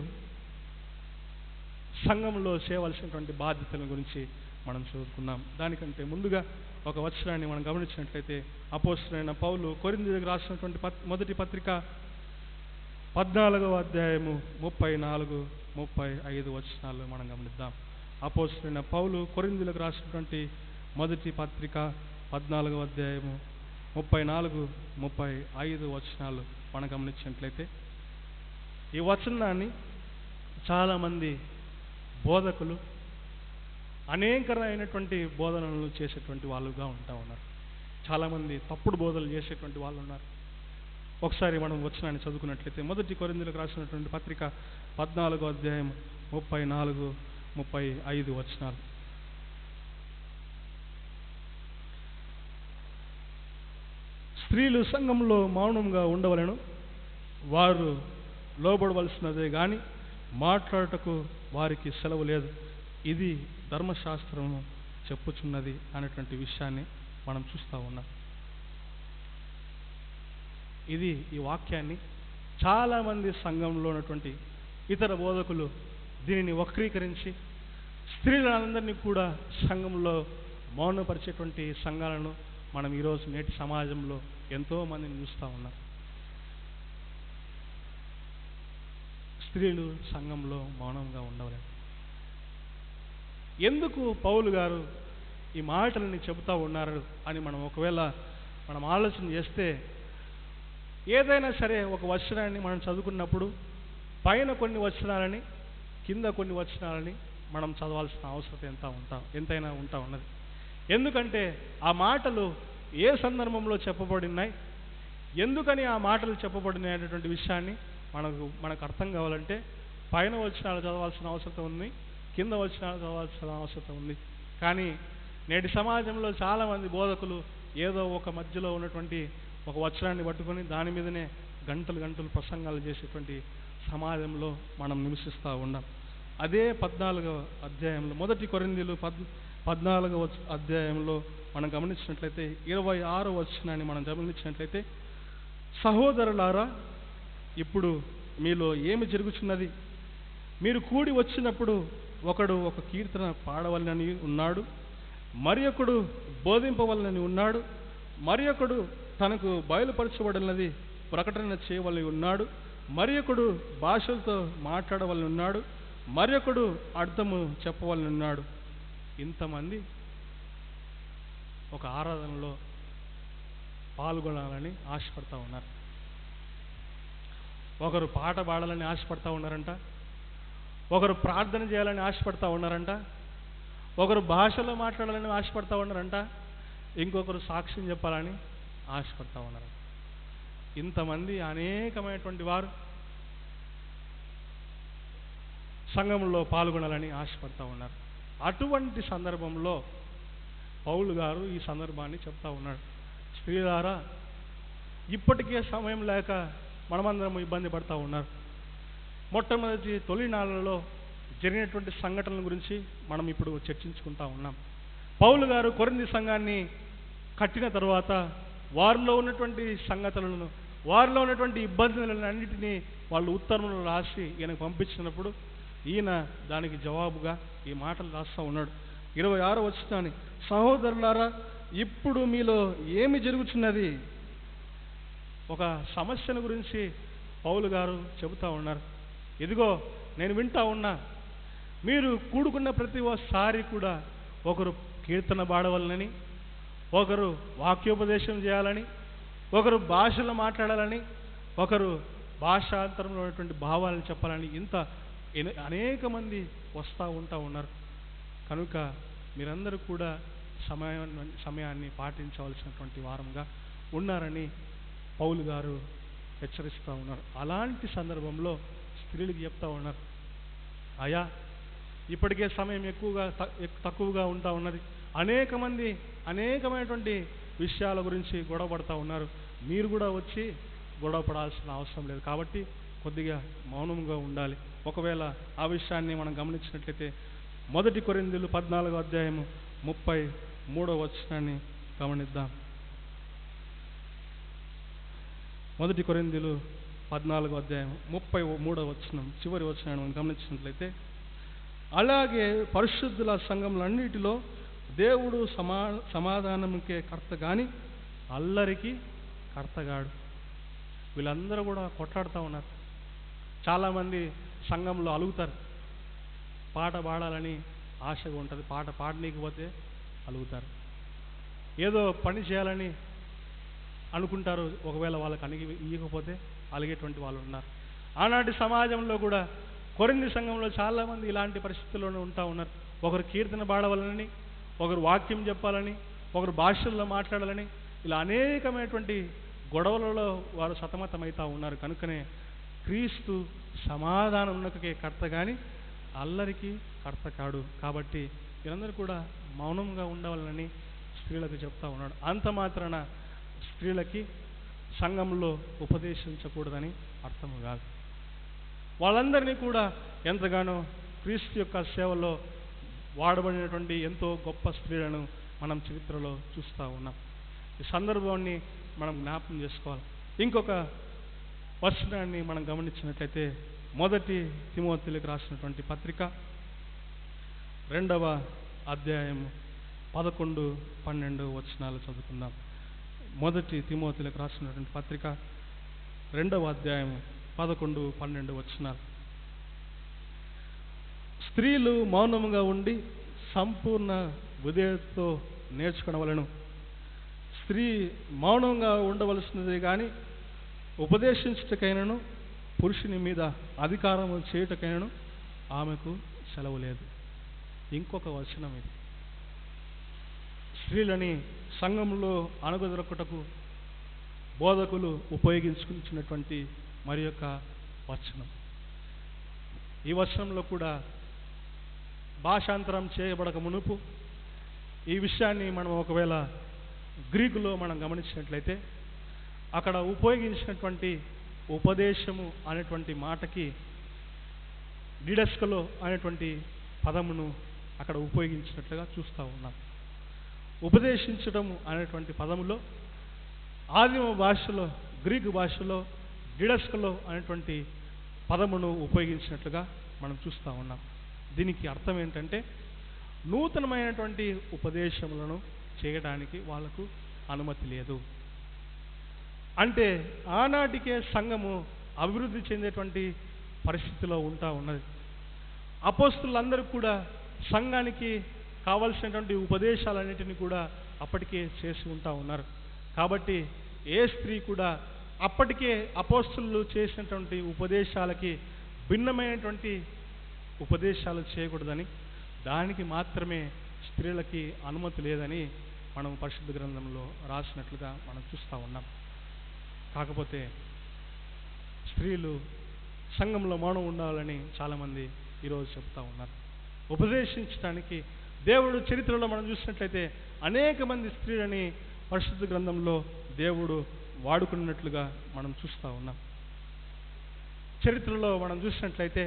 సంఘంలో చేయవలసినటువంటి బాధ్యతల గురించి మనం చదువుకున్నాం. దానికంటే ముందుగా ఒక వచనాన్ని మనం గమనించినట్లయితే, అపోస్తలుడైన పౌలు కొరింథీయులకు రాసినటువంటి మొదటి పత్రిక 14వ అధ్యాయము 34-35 వచనాలు మనం గమనిద్దాం. అపోస్తలుడైన పౌలు కొరింథీయులకు రాసినటువంటి మొదటి పత్రిక 14వ అధ్యాయము 34-35 వచనాలు మనం గమనించినట్లయితే, ఈ వచనాన్ని చాలామంది బోధకులు అనేకమైనటువంటి బోధనలు చేసేటువంటి వాళ్ళుగా ఉంటా ఉన్నారు. చాలామంది తప్పుడు బోధనలు చేసేటువంటి వాళ్ళు ఉన్నారు. ఒకసారి మనం వచనాన్ని చదువుకున్నట్లయితే, మొదటి కొరింథీయులకు రాసినటువంటి పత్రిక 14వ అధ్యాయం 34-35 వచనాలు. స్త్రీలు సంఘంలో మౌనంగా ఉండవలెను, వారు లోబడవలసినదే గాని మాట్లాడటకు వారికి సెలవు లేదు, ఇది ధర్మశాస్త్రము చెప్పుచున్నది అనేటువంటి విషయాన్ని మనం చూస్తూ ఉన్నాం. ఈ వాక్యాన్ని చాలామంది సంఘంలో ఉన్నటువంటి ఇతర బోధకులు దీనిని వక్రీకరించి స్త్రీలందరినీ కూడా సంఘంలో మౌనపరిచేటువంటి సంఘాలను మనం ఈరోజు నేటి సమాజంలో ఎంతో మందిని చూస్తూ ఉన్నాం. స్త్రీలు సంఘంలో మౌనంగా ఉండవలేదు. ఎందుకు పౌలు గారు ఈ మాటలని చెబుతూ ఉన్నారు అని ఒకవేళ మనం ఆలోచన చేస్తే, ఏదైనా సరే ఒక వచనాన్ని మనం చదువుకున్నప్పుడు పైన కొన్ని వచనాలని, కింద కొన్ని వచనాలని మనం చదవాల్సిన అవసరం ఎంతైనా ఉంటా ఉన్నది. ఎందుకంటే ఆ మాటలు ఏ సందర్భంలో చెప్పబడినాయి, ఎందుకని ఆ మాటలు చెప్పబడినాయి అనేటువంటి విషయాన్ని మనకు అర్థం కావాలంటే పైన వచనాలు చదవాల్సిన అవసరం ఉంది, కింద వచనాలు చదవాల్సిన అవసరం ఉంది. కానీ నేటి సమాజంలో చాలామంది బోధకులు ఏదో ఒక మధ్యలో ఉన్నటువంటి ఒక వచనాన్ని పట్టుకొని దాని మీదనే గంటలు ప్రసంగాలు చేసేటువంటి సమాజంలో మనం నివసిస్తూ ఉన్నాం. అదే 14వ అధ్యాయంలో, మొదటి కొరింథీయులు 14వ అధ్యాయంలో మనం గమనించినట్లయితే 26వ వచనాన్ని మనం గమనించినట్లయితే, సహోదరులారా, ఇప్పుడు మీలో ఏమి జరుగుతున్నది? మీరు కూడి వచ్చినప్పుడు ఒకడు ఒక కీర్తన పాడవలనని ఉన్నాడు, మరి ఒకడు బోధింపవలనని ఉన్నాడు, మరి ఒకడు తనకు బయలుపరచబడినది ప్రకటన చేయవలని ఉన్నాడు, మరి ఒకడు భాషలతో మాట్లాడవలని ఉన్నాడు, మరి ఒకడు అర్థము చెప్పవలని ఉన్నాడు. ఇంతమంది ఒక ఆరాధనలో పాల్గొనాలని ఆశపడతా ఉన్నారు. ఒకరు పాట పాడాలని ఆశపడతా ఉన్నారంట, ఒకరు ప్రార్థన చేయాలని ఆశపడతా ఉన్నారంట, ఒకరు భాషలో మాట్లాడాలని ఆశపడతా ఉన్నారంట, ఇంకొకరు సాక్ష్యం చెప్పాలని ఆశపడతా ఉన్నారంట. ఇంతమంది అనేకమైనటువంటి వారు సంఘంలో పాల్గొనాలని ఆశపడతా ఉన్నారు. అటువంటి సందర్భంలో పౌలు గారు ఈ సందర్భాన్ని చెప్తా ఉన్నాడు. స్త్రీలారా, ఇప్పటికే సమయం లేక మనమందరం ఇబ్బంది పడతా ఉన్నారు. మొట్టమొదటి తొలినాళ్ళలో జరిగినటువంటి సంఘటనల గురించి మనం ఇప్పుడు చర్చించుకుంటా ఉన్నాం. పౌలు గారు కొరింథీ సంఘాన్ని కట్టిన తర్వాత వారిలో ఉన్నటువంటి సంగతులను, వారిలో ఉన్నటువంటి ఇబ్బందులను అన్నిటినీ వాళ్ళు ఉత్తర్వులను రాసి ఈయనకు పంపించినప్పుడు ఈయన దానికి జవాబుగా ఈ మాటలు రాస్తూ ఉన్నాడు. 26వ వచనాన్ని, సహోదరులారా, ఇప్పుడు మీలో ఏమి జరుగుతున్నది? ఒక సమస్యను గురించి పౌలు గారు చెబుతూ ఉన్నారు. ఇదిగో నేను వింటా ఉన్నా, మీరు కూడుకున్న ప్రతి ఒక్కసారి కూడా ఒకరు కీర్తన పాడవలనని, ఒకరు వాక్యోపదేశం చేయాలని, ఒకరు భాషలు మాట్లాడాలని, ఒకరు భాషాంతరంలో ఉన్నటువంటి భావాలను చెప్పాలని అనేక మంది ఉంటా ఉన్నారు. కనుక మీరందరూ కూడా సమయాన్ని పాటించవలసినటువంటి వారంగా ఉన్నారని పౌలు గారు హెచ్చరిస్తూ ఉన్నారు. అలాంటి సందర్భంలో స్త్రీలకు చెప్తా ఉన్నారు, అయ్యా ఇప్పటికే సమయం తక్కువగా ఉంటా ఉన్నది, అనేకమైనటువంటి విషయాల గురించి గొడవ పడుతూ ఉన్నారు, మీరు కూడా వచ్చి గొడవ పడాల్సిన అవసరం లేదు, కాబట్టి కొద్దిగా మౌనంగా ఉండాలి. ఒకవేళ ఆ విషయాన్ని మనం గమనించినట్లయితే 1 కొరింథీయులు 14వ అధ్యాయము 33వ వచనాన్ని గమనిద్దాం. 1 కొరింథీయులు 14వ అధ్యాయం 33వ వచనం చివరి వచనాన్ని మనం గమనించినట్లయితే, అలాగే పరిశుద్ధుల సంఘములన్నిటిలో దేవుడు సమాధానముకే కర్త గాని అల్లరికి కర్తగాడు. వీళ్ళందరూ కూడా కొట్లాడుతూ ఉన్నారు. చాలామంది సంఘంలో అలుగుతారు, పాట పాడాలని ఆశగా ఉంటుంది, పాట పాడనీకపోతే అలుగుతారు. ఏదో పని చేయాలని అనుకుంటారు, ఒకవేళ వాళ్ళకి ఇవ్వకపోతే అలిగేటువంటి వాళ్ళు ఉన్నారు. ఆనాటి సమాజంలో కూడా కొరింథీ సంఘంలో చాలామంది ఇలాంటి పరిస్థితుల్లోనే ఉంటా ఉన్నారు. ఒకరు కీర్తన పాడవాలని, ఒకరు వాక్యం చెప్పాలని, ఒకరు భాషల్లో మాట్లాడాలని, ఇలా అనేకమైనటువంటి గొడవలలో వారు సతమతమవుతూ ఉన్నారు. కనుకనే క్రీస్తు సమాధానమునకే కర్త కానీ అల్లరికి కర్త కాడు. కాబట్టి వీరందరూ కూడా మౌనంగా ఉండవాలని స్త్రీలకు చెప్తా ఉన్నాడు. అంత మాత్రాన స్త్రీలకి సంఘంలో ఉపదేశించకూడదని అర్థము కాదు. వాళ్ళందరినీ కూడా ఎంతగానో క్రీస్తు యొక్క సేవలో వాడబడినటువంటి ఎంతో గొప్ప స్త్రీలను మనం చరిత్రలో చూస్తూ ఉన్నాం. ఈ సందర్భాన్ని మనం జ్ఞాపకం చేసుకోవాలి. ఇంకొక వచనాన్ని మనం గమనించినట్లయితే 1 తిమోతిలకు రాసినటువంటి పత్రిక 2వ అధ్యాయం 11-12 వచనాలు చదువుకుందాం. 1 తిమోతిలకు రాసినటువంటి పత్రిక 2వ అధ్యాయం 11-12 వచనాలు. స్త్రీలు మౌనముగా ఉండి సంపూర్ణ విధేయతతో నేర్చుకునవలెను. స్త్రీ మౌనంగా ఉండవలసినదే కానీ ఉపదేశించుటకైనను పురుషుని మీద అధికారము చేయుటకైనను ఆమెకు సెలవు లేదు. ఇంకొక వచనం ఇది. స్త్రీలని సంఘంలో అణగదొరకుటకు బోధకులు ఉపయోగించుకున్నటువంటి మరి యొక్క వచనం. ఈ వచనంలో కూడా భాషాంతరం చేయబడక మునుపు ఈ విషయాన్ని మనం ఒకవేళ గ్రీకులో మనం గమనించినట్లయితే అక్కడ ఉపయోగించినటువంటి ఉపదేశము అనేటువంటి మాటకి డిడస్కలో అనేటువంటి పదమును అక్కడ ఉపయోగించినట్లుగా చూస్తూ ఉన్నాం. ఉపదేశించడము అనేటువంటి పదములో ఆదిమ భాషలో, గ్రీకు భాషలో డిడస్కలో అనేటువంటి పదమును ఉపయోగించినట్లుగా మనం చూస్తూ ఉన్నాం. దీనికి అర్థం ఏంటంటే నూతనమైనటువంటి ఉపదేశములను చేయడానికి వాళ్ళకు అనుమతి లేదు. అంటే ఆనాటికే సంఘము అభివృద్ధి చెందేటువంటి పరిస్థితిలో ఉంటా ఉన్నది. అపోస్తులందరూ కూడా సంఘానికి కావలసినటువంటి ఉపదేశాలన్నింటినీ కూడా అప్పటికే చేసి ఉంటా ఉన్నారు. కాబట్టి ఏ స్త్రీ కూడా అప్పటికే అపోస్తులు చేసినటువంటి ఉపదేశాలకి భిన్నమైనటువంటి ఉపదేశాలు చేయకూడదని, దానికి మాత్రమే స్త్రీలకి అనుమతి లేదని మనం పరిశుద్ధ గ్రంథంలో రాసినట్లుగా మనం చూస్తూ ఉన్నాం. కాకపోతే స్త్రీలు సంఘంలో మౌనం ఉండాలని చాలామంది ఈరోజు చెప్తా ఉన్నారు. ఉపదేశించడానికి దేవుడు చరిత్రలో మనం చూసినట్లయితే అనేక మంది స్త్రీలని పరిశుద్ధ గ్రంథంలో దేవుడు వాడుకున్నట్లుగా మనం చూస్తూ ఉన్నాం. చరిత్రలో మనం చూసినట్లయితే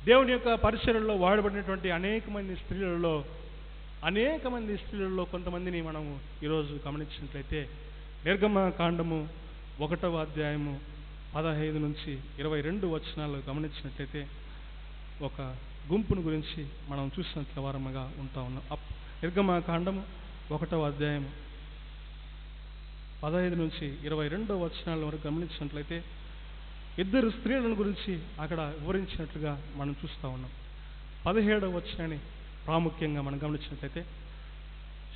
దేవుని యొక్క పరిచర్యలో వాడబడినటువంటి అనేక మంది స్త్రీలలో కొంతమందిని మనము ఈరోజు గమనించినట్లయితే నిర్గమకాండము 1వ అధ్యాయము 15-22 వచనాలు గమనించినట్లయితే ఒక గుంపును గురించి మనం చూసినట్ల వారముగా ఉంటా ఉన్నాం. నిర్గమకాండము 1వ అధ్యాయం 15-22 వచనాల వరకు గమనించినట్లయితే 2 స్త్రీలను గురించి అక్కడ వివరించినట్లుగా మనం చూస్తూ ఉన్నాం. 17వ వచనాన్ని ప్రాముఖ్యంగా మనం గమనించినట్లయితే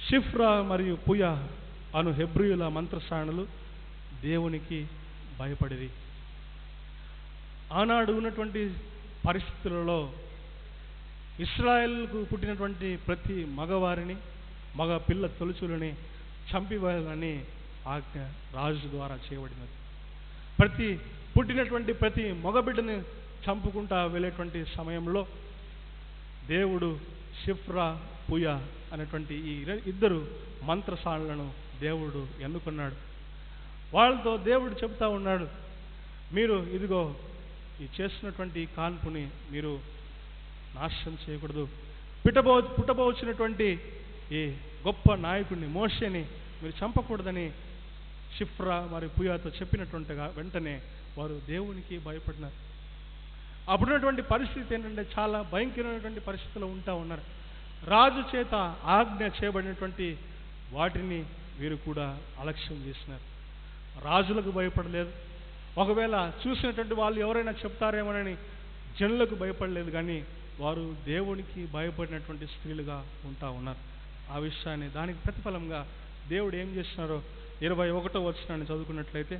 షిఫ్రా మరియు పుయా అను హెబ్రీయుల మంత్రసానులు దేవునికి భయపడిరి. ఆనాడు ఉన్నటువంటి పరిస్థితులలో ఇశ్రాయేలుకు పుట్టినటువంటి ప్రతి మగవారిని, మగ పిల్ల తొలుచులని చంపివేయాలని ఆజ్ఞ రాజు ద్వారా చేయబడినది. పుట్టినటువంటి ప్రతి మగబిడ్డని చంపుకుంటా వెళ్ళేటువంటి సమయంలో దేవుడు షిఫ్రా, పుయ అనేటువంటి ఈ ఇద్దరు మంత్రసానులను దేవుడు ఎన్నుకున్నాడు. వాళ్ళతో దేవుడు చెప్తా ఉన్నాడు, మీరు ఇదిగో ఈ చేస్తున్నటువంటి కాన్పుని మీరు నాశనం చేయకూడదు. పుట్టబోచినటువంటి ఈ గొప్ప నాయకుడిని మోషేని మీరు చంపకూడదని షిఫ్రా మరియు పుయాతో చెప్పినటువంటిగా వెంటనే వారు దేవునికి భయపడినారు. అప్పుడున్నటువంటి పరిస్థితి ఏంటంటే చాలా భయంకరమైనటువంటి పరిస్థితుల్లో ఉంటా ఉన్నారు. రాజు చేత ఆజ్ఞ చేయబడినటువంటి వాటిని వీరు కూడా అలక్ష్యం చేసినారు. రాజులకు భయపడలేదు. ఒకవేళ చూసినటువంటి వాళ్ళు ఎవరైనా చెప్తారేమోనని జనులకు భయపడలేదు, కానీ వారు దేవునికి భయపడినటువంటి స్త్రీలుగా ఉంటా ఉన్నారు. ఆ విషయాన్ని దానికి ప్రతిఫలంగా దేవుడు ఏం చేస్తున్నారో 21వ వచనాన్ని చదువుకున్నట్లయితే,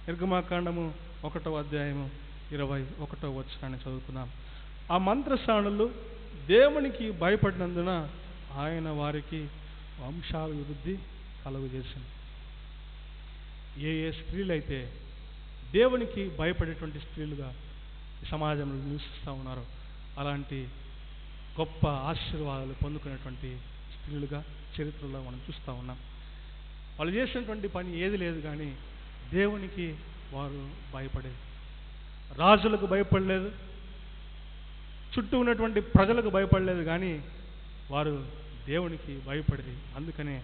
నిర్గమాకాండము 1వ అధ్యాయము 21వ వచనాన్ని చదువుకున్నాం. ఆ మంత్రసానులు దేవునికి భయపడినందున ఆయన వారికి వంశాభివృద్ధి కలుగజేసింది. ఏ స్త్రీలైతే దేవునికి భయపడేటువంటి స్త్రీలుగా ఈ సమాజంలో నివసిస్తూ ఉన్నారో అలాంటి గొప్ప ఆశీర్వాదాలు పొందుకునేటువంటి స్త్రీలుగా చరిత్రలో మనం చూస్తూ ఉన్నాం. వాళ్ళు చేసినటువంటి పని ఏది లేదు, కానీ దేవునికి వారు భయపడేది. రాజులకు భయపడలేదు, చుట్టూ ఉన్నటువంటి ప్రజలకు భయపడలేదు, కానీ వారు దేవునికి భయపడేది. అందుకనే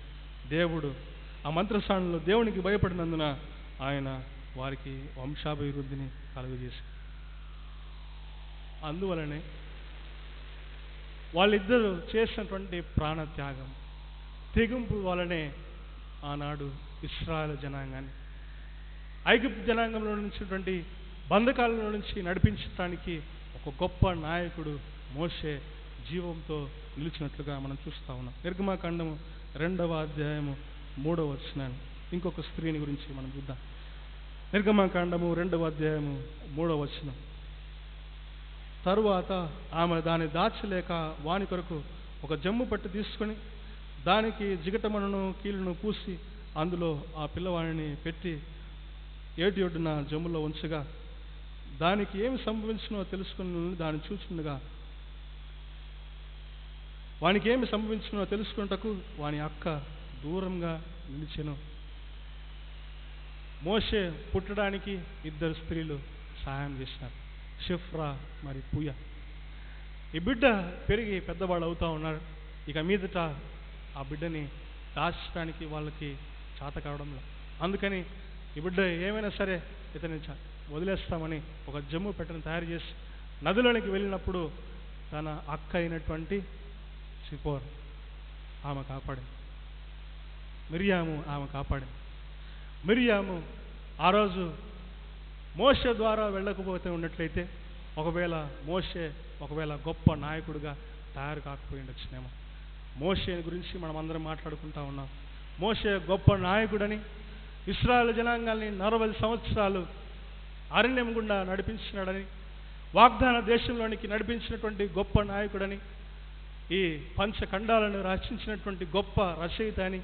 దేవుడు ఆ మంత్రస్థానంలో దేవునికి భయపడినందున ఆయన వారికి వంశాభివృద్ధిని కలుగజేశారు. అందువలనే వాళ్ళిద్దరూ చేసినటువంటి ప్రాణత్యాగం, తెగింపు వలనే ఆనాడు ఇశ్రాయేలు జనాంగాన్ని ఐగుప్తు జనాంగంలో నుంచినటువంటి బంధకాలలో నుంచి నడిపించడానికి ఒక గొప్ప నాయకుడు మోషే జీవంతో నిలిచినట్లుగా మనం చూస్తూ ఉన్నాం. నిర్గమాకాండము 2వ అధ్యాయము 3వ వచనాన్ని ఇంకొక స్త్రీని గురించి మనం చూద్దాం. నిర్గమాకాండము 2వ అధ్యాయము 3వ వచనం. తరువాత ఆమె దాన్ని దాచలేక వాని కొరకు ఒక జమ్ము పట్టి తీసుకొని దానికి జిగటమనను కీలును పూసి అందులో ఆ పిల్లవాడిని పెట్టి ఏటి ఒడ్డున జమ్ములో ఉంచగా దానికి ఏమి సంభవించినో తెలుసుకుని దాన్ని చూస్తుండగా వానికి ఏమి సంభవించినో తెలుసుకున్నటకు వాని అక్క దూరంగా నిలిచెను. మోషే పుట్టడానికి ఇద్దరు స్త్రీలు సహాయం చేసినారు, షిఫ్రా మరి పుయ. ఈ బిడ్డ పెరిగి పెద్దవాళ్ళు అవుతూ ఉన్నారు. ఇక మీదట ఆ బిడ్డని దాచడానికి వాళ్ళకి చేత కావడంలో, అందుకని ఈ బిడ్డ ఏమైనా సరే ఇతని వదిలేస్తామని ఒక జమ్ము పెట్టని తయారు చేసి నదిలోనికి వెళ్ళినప్పుడు తన అక్క అయినటువంటి సిపోర్ ఆమె కాపాడింది, మిరియాము ఆమె కాపాడింది. మిరియాము ఆ రోజు మోషే ద్వారా వెళ్ళకపోతే ఉన్నట్లయితే ఒకవేళ గొప్ప నాయకుడిగా తయారు కాకపోయి ఉండొచ్చునేమో. మోషే గురించి మనం అందరం మాట్లాడుకుంటా ఉన్నాం. మోషే గొప్ప నాయకుడని, ఇశ్రాయేలు జనాంగాల్ని 40 సంవత్సరాలు అరణ్యం గుండా నడిపించినాడని, వాగ్దాన దేశంలోనికి నడిపించినటువంటి గొప్ప నాయకుడని, ఈ పంచఖండాలను రచించినటువంటి గొప్ప రచయిత అని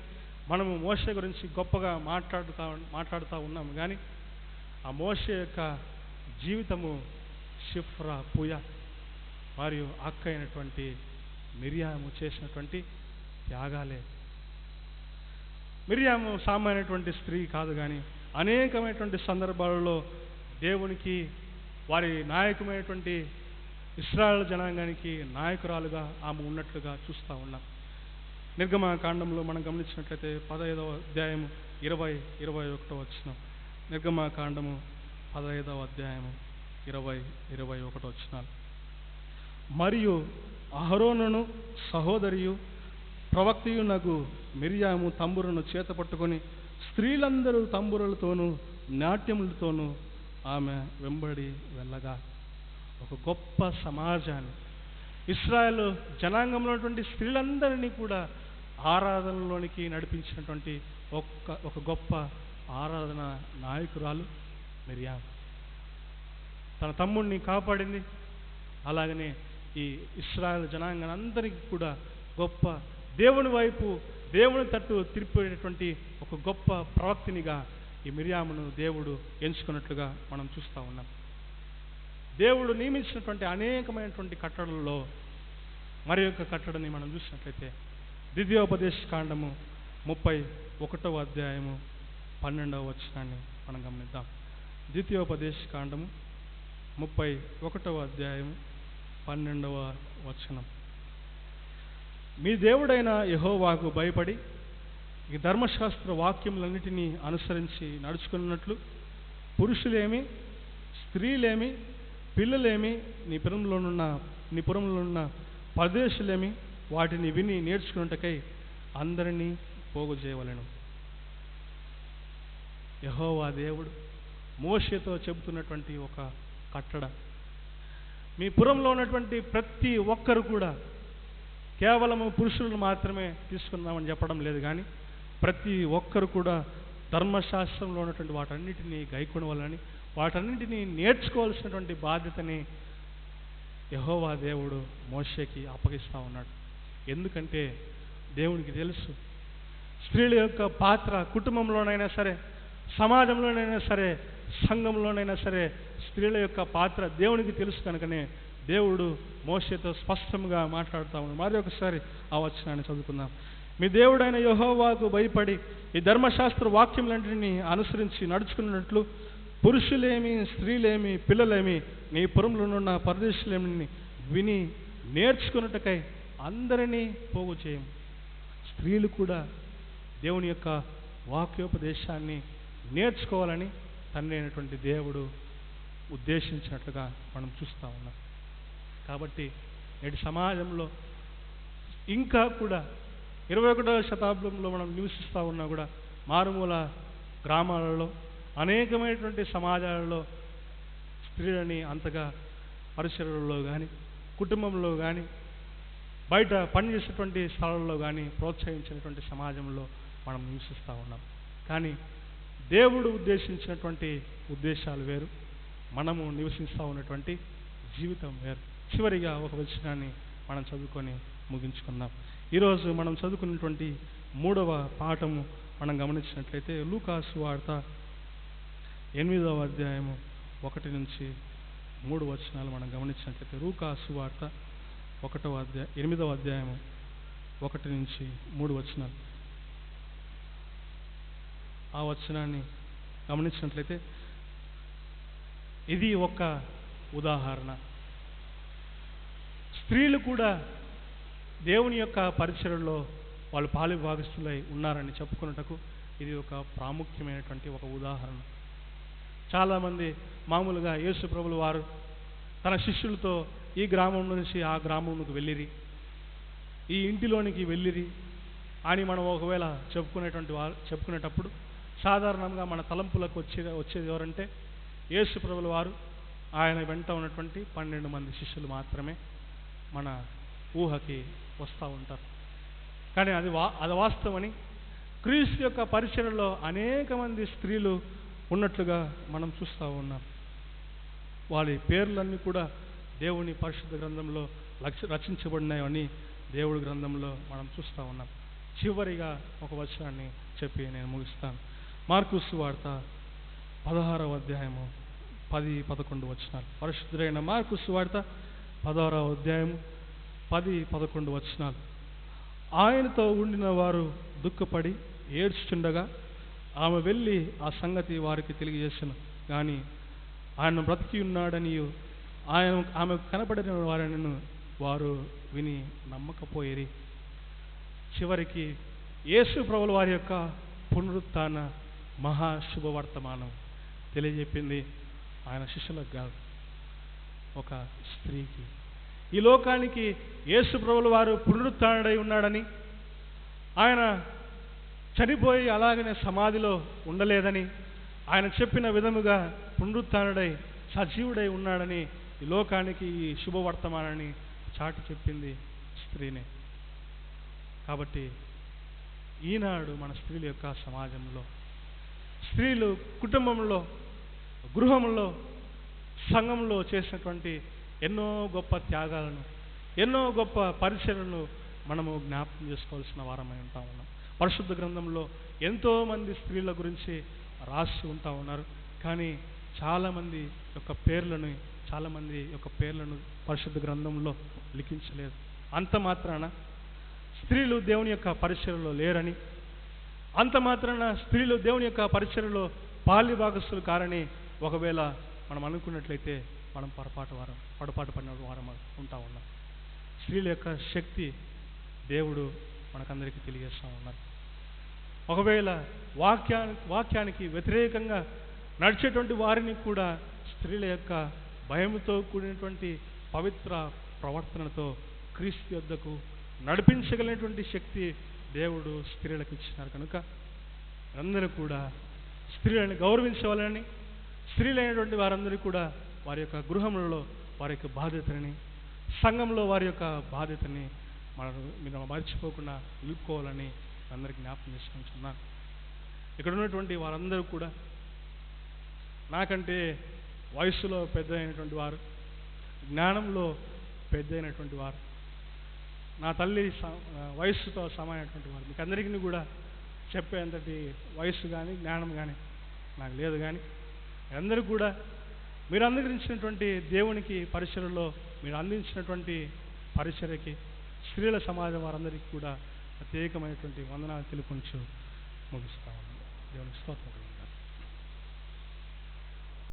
మనము మోషే గురించి గొప్పగా మాట్లాడుతూ ఉన్నాము. కానీ ఆ మోషే యొక్క జీవితము షిఫ్రా, పుయ మరియు అక్క అయినటువంటి మిరియాము చేసినటువంటి త్యాగాలే. మిరియాము సామాన్యమైనటువంటి స్త్రీ కాదు, కానీ అనేకమైనటువంటి సందర్భాలలో దేవునికి వారి నాయకమైనటువంటి ఇశ్రాయేలు జనాంగానికి నాయకురాలుగా ఆమె ఉన్నట్లుగా చూస్తూ ఉన్నాం. నిర్గమాకాండంలో మనం గమనించినట్లయితే 15వ అధ్యాయము 20-21 వచనం. నిర్గమాకాండము 15వ అధ్యాయము 20-21 వచనాలు. మరియు అహరోనును సహోదరియు ప్రవక్తయునగు మిరియాము తంబురను చేత పట్టుకొని స్త్రీలందరూ తంబురలతోనూ నాట్యములతోనూ ఆమె వెంబడి వెళ్ళగా ఒక గొప్ప సమాజాన్ని, ఇశ్రాయేలు జనాంగంలో ఉన్నటువంటి స్త్రీలందరినీ కూడా ఆరాధనలోనికి నడిపించినటువంటి ఒక గొప్ప ఆరాధన నాయకురాలు మిర్యాము. తన తమ్ముడిని కాపాడింది. అలాగనే ఈ ఇశ్రాయేలు జనాంగానందరికీ కూడా గొప్ప దేవుని వైపు, దేవుని తట్టు తిరిపేటటువంటి ఒక గొప్ప ప్రవక్తినిగా ఈ మిర్యామును దేవుడు ఎంచుకున్నట్లుగా మనం చూస్తూ ఉన్నాం. దేవుడు నియమించినటువంటి అనేకమైనటువంటి కట్టడల్లో మరి యొక్క కట్టడని మనం చూసినట్లయితే ద్వితీయోపదేశ కాండము 31వ అధ్యాయము 12వ వచనాన్ని మనం గమనిద్దాం. ద్వితీయోపదేశ కాండము 31వ అధ్యాయము 12వ వచనం. మీ దేవుడైన యెహోవాకు భయపడి ఈ ధర్మశాస్త్ర వాక్యములన్నిటినీ అనుసరించి నడుచుకున్నట్లు పురుషులేమి, స్త్రీలేమి, పిల్లలేమి, నీ పురంలోనున్న పరదేశులేమి వాటిని విని నేర్చుకున్నటకై అందరినీ పోగు చేయవలెను. యెహోవా దేవుడు మోషేతో చెబుతున్నటువంటి ఒక కట్టడ. మీ పురంలో ఉన్నటువంటి ప్రతి ఒక్కరు కూడా కేవలము పురుషులను మాత్రమే తీసుకుందామని చెప్పడం లేదు, కానీ ప్రతి ఒక్కరు కూడా ధర్మశాస్త్రంలో ఉన్నటువంటి వాటన్నిటినీ గైకొనవాలని, వాటన్నిటినీ నేర్చుకోవాల్సినటువంటి బాధ్యతని యెహోవా దేవుడు మోషేకి అప్పగిస్తూ ఉన్నాడు. ఎందుకంటే దేవునికి తెలుసు స్త్రీల యొక్క పాత్ర కుటుంబంలోనైనా సరే, సమాజంలోనైనా సరే, సంఘంలోనైనా సరే స్త్రీల యొక్క పాత్ర దేవునికి తెలుసు. కనుకనే దేవుడు మోషేతో స్పష్టంగా మాట్లాడుతూ ఉన్నాడు. మరి ఒకసారి ఆ వచనాన్ని చదువుకుందాం. మీ దేవుడైన యెహోవాకు భయపడి ఈ ధర్మశాస్త్ర వాక్యములన్నిటిని అనుసరించి నడుచుకున్నట్లు పురుషులేమి, స్త్రీలేమి, పిల్లలేమి, నీ పురంలోనున్న పరదేశులేమి విని నేర్చుకున్నటకై అందరినీ పోగు చేయము. స్త్రీలు కూడా దేవుని యొక్క వాక్యోపదేశాన్ని నేర్చుకోవాలని తండ్రి అయినటువంటి దేవుడు ఉద్దేశించినట్లుగా మనం చూస్తూ ఉన్నాం. కాబట్టి నేటి సమాజంలో ఇంకా కూడా 21వ శతాబ్దంలో మనం నివసిస్తూ ఉన్నా కూడా మారుమూల గ్రామాలలో అనేకమైనటువంటి సమాజాలలో స్త్రీలని అంతగా పరిసరాల్లో కానీ, కుటుంబంలో కానీ, బయట పనిచేసేటువంటి స్థలాల్లో కానీ ప్రోత్సహించినటువంటి సమాజంలో మనం నివసిస్తూ ఉన్నాం. కానీ దేవుడు ఉద్దేశించినటువంటి ఉద్దేశాలు వేరు, మనము నివసిస్తూ ఉన్నటువంటి జీవితం వేరు. చివరిగా ఒక వచనాన్ని మనం చదువుకొని ముగించుకుందాం. ఈరోజు మనం చదువుకున్నటువంటి 3వ పాఠము మనం గమనించినట్లయితే లూకాసు వార్త 8వ అధ్యాయము 1 నుంచి 3 వచనాలు మనం గమనించినట్లయితే లూకాసు వార్త 8వ అధ్యాయము 1 నుంచి 3 వచనాలు. ఆ వచనాన్ని గమనించినట్లయితే ఇది ఒక ఉదాహరణ. స్త్రీలు కూడా దేవుని యొక్క పరిచర్యలో వాళ్ళు పాలుభాగస్తులై ఉన్నారని చెప్పుకున్నటకు ఇది ఒక ప్రాముఖ్యమైనటువంటి ఒక ఉదాహరణ. చాలామంది మామూలుగా యేసు ప్రభుల వారు తన శిష్యులతో ఈ గ్రామం నుంచి ఆ గ్రామంలోకి వెళ్ళిరి, ఈ ఇంటిలోనికి వెళ్ళిరి అని మనం ఒకవేళ చెప్పుకునేటప్పుడు సాధారణంగా మన తలంపులకు వచ్చేది ఎవరంటే యేసు ప్రభుల వారు, ఆయన వెంట ఉన్నటువంటి 12 మంది శిష్యులు మాత్రమే మన ఊహకి వస్తూ ఉంటారు. కానీ అది వాస్తవమని క్రీస్తు యొక్క పరిచర్యలో అనేక మంది స్త్రీలు ఉన్నట్లుగా మనం చూస్తూ ఉన్నాం. వారి పేర్లన్నీ కూడా దేవుని పరిశుద్ధ గ్రంథంలో రచించబడినాయని దేవుడి గ్రంథంలో మనం చూస్తూ ఉన్నాం. చివరిగా ఒక వచనాన్ని చెప్పి నేను ముగిస్తాను. మార్కు సువార్త 16వ అధ్యాయము 10-11 వచనాలు. పరిశుద్ధుడైన మార్కు సువార్త 16వ అధ్యాయము 10-11 వచనాలు. ఆయనతో ఉండిన వారు దుఃఖపడి ఏడ్చుచుండగా ఆమె వెళ్ళి ఆ సంగతి వారికి తెలియజేసెను. కానీ ఆయన బ్రతికి ఉన్నాడని ఆమె కనపడిన వారిని వారు విని నమ్మకపోయిరి. చివరికి యేసు ప్రభుల వారి యొక్క పునరుత్థాన మహాశుభవర్తమానం తెలియజెప్పింది ఆయన శిష్యులకు కాదు, ఒక స్త్రీకి. ఈ లోకానికి యేసు ప్రభుల వారు పునరుత్థానుడై ఉన్నాడని, ఆయన చనిపోయి అలాగనే సమాధిలో ఉండలేదని, ఆయన చెప్పిన విధముగా పునరుత్థానుడై సజీవుడై ఉన్నాడని ఈ లోకానికి ఈ శుభవర్తమానాన్ని చాటి చెప్పింది స్త్రీనే. కాబట్టి ఈనాడు మన స్త్రీల యొక్క సమాజంలో, స్త్రీలు కుటుంబంలో గృహంలో సంఘంలో చేసినటువంటి ఎన్నో గొప్ప త్యాగాలను, ఎన్నో గొప్ప పరిచర్యలను మనము జ్ఞాపకం చేసుకోవాల్సిన వారమై ఉంటా ఉన్నాం. పరిశుద్ధ గ్రంథంలో ఎంతోమంది స్త్రీల గురించి రాసి ఉంటా ఉన్నారు. కానీ చాలామంది యొక్క పేర్లను పరిశుద్ధ గ్రంథంలో లిఖించలేదు. అంత మాత్రాన స్త్రీలు దేవుని యొక్క పరిచర్యలో లేరని, అంత మాత్రాన స్త్రీలు దేవుని యొక్క పరిచర్యలో పాలిభాగస్తులు కారని ఒకవేళ మనం అనుకున్నట్లయితే మనం పొరపాటు పడిన వారం ఉంటా ఉన్నాం. స్త్రీల యొక్క శక్తి దేవుడు మనకందరికీ తెలియజేస్తూ ఉన్నారు. ఒకవేళ వాక్యానికి వ్యతిరేకంగా నడిచేటువంటి వారిని కూడా స్త్రీల యొక్క భయంతో కూడినటువంటి పవిత్ర ప్రవర్తనతో క్రీస్తు యొద్దకు నడిపించగలిగినటువంటి శక్తి దేవుడు స్త్రీలకు ఇచ్చినారు. కనుక అందరూ కూడా స్త్రీలను గౌరవించవాలని, స్త్రీలైనటువంటి వారందరూ కూడా వారి యొక్క గృహములలో వారి యొక్క బాధ్యతని, సంఘంలో వారి యొక్క బాధ్యతని మీరు మర్చిపోకుండా నిలుపుకోవాలని అందరికీ జ్ఞాపకం చేసుకుంటున్నాను. ఇక్కడ ఉన్నటువంటి వారందరూ కూడా నాకంటే వయస్సులో పెద్ద అయినటువంటి వారు, జ్ఞానంలో పెద్ద అయినటువంటి వారు, నా తల్లి వయస్సుతో సమానమైనటువంటి వారు. మీకు అందరికీ కూడా చెప్పేంతటి వయస్సు కానీ జ్ఞానం కానీ నాకు లేదు. కానీ అందరూ కూడా మీరు అందించినటువంటి దేవునికి పరిచర్యలో మీరు అందించినటువంటి పరిచర్యకి స్త్రీల సమాజం వారందరికీ కూడా ప్రత్యేకమైనటువంటి వందనాలు తెలుపుకుంటూ ముగిస్తాము. దేవునికి స్తోత్రం.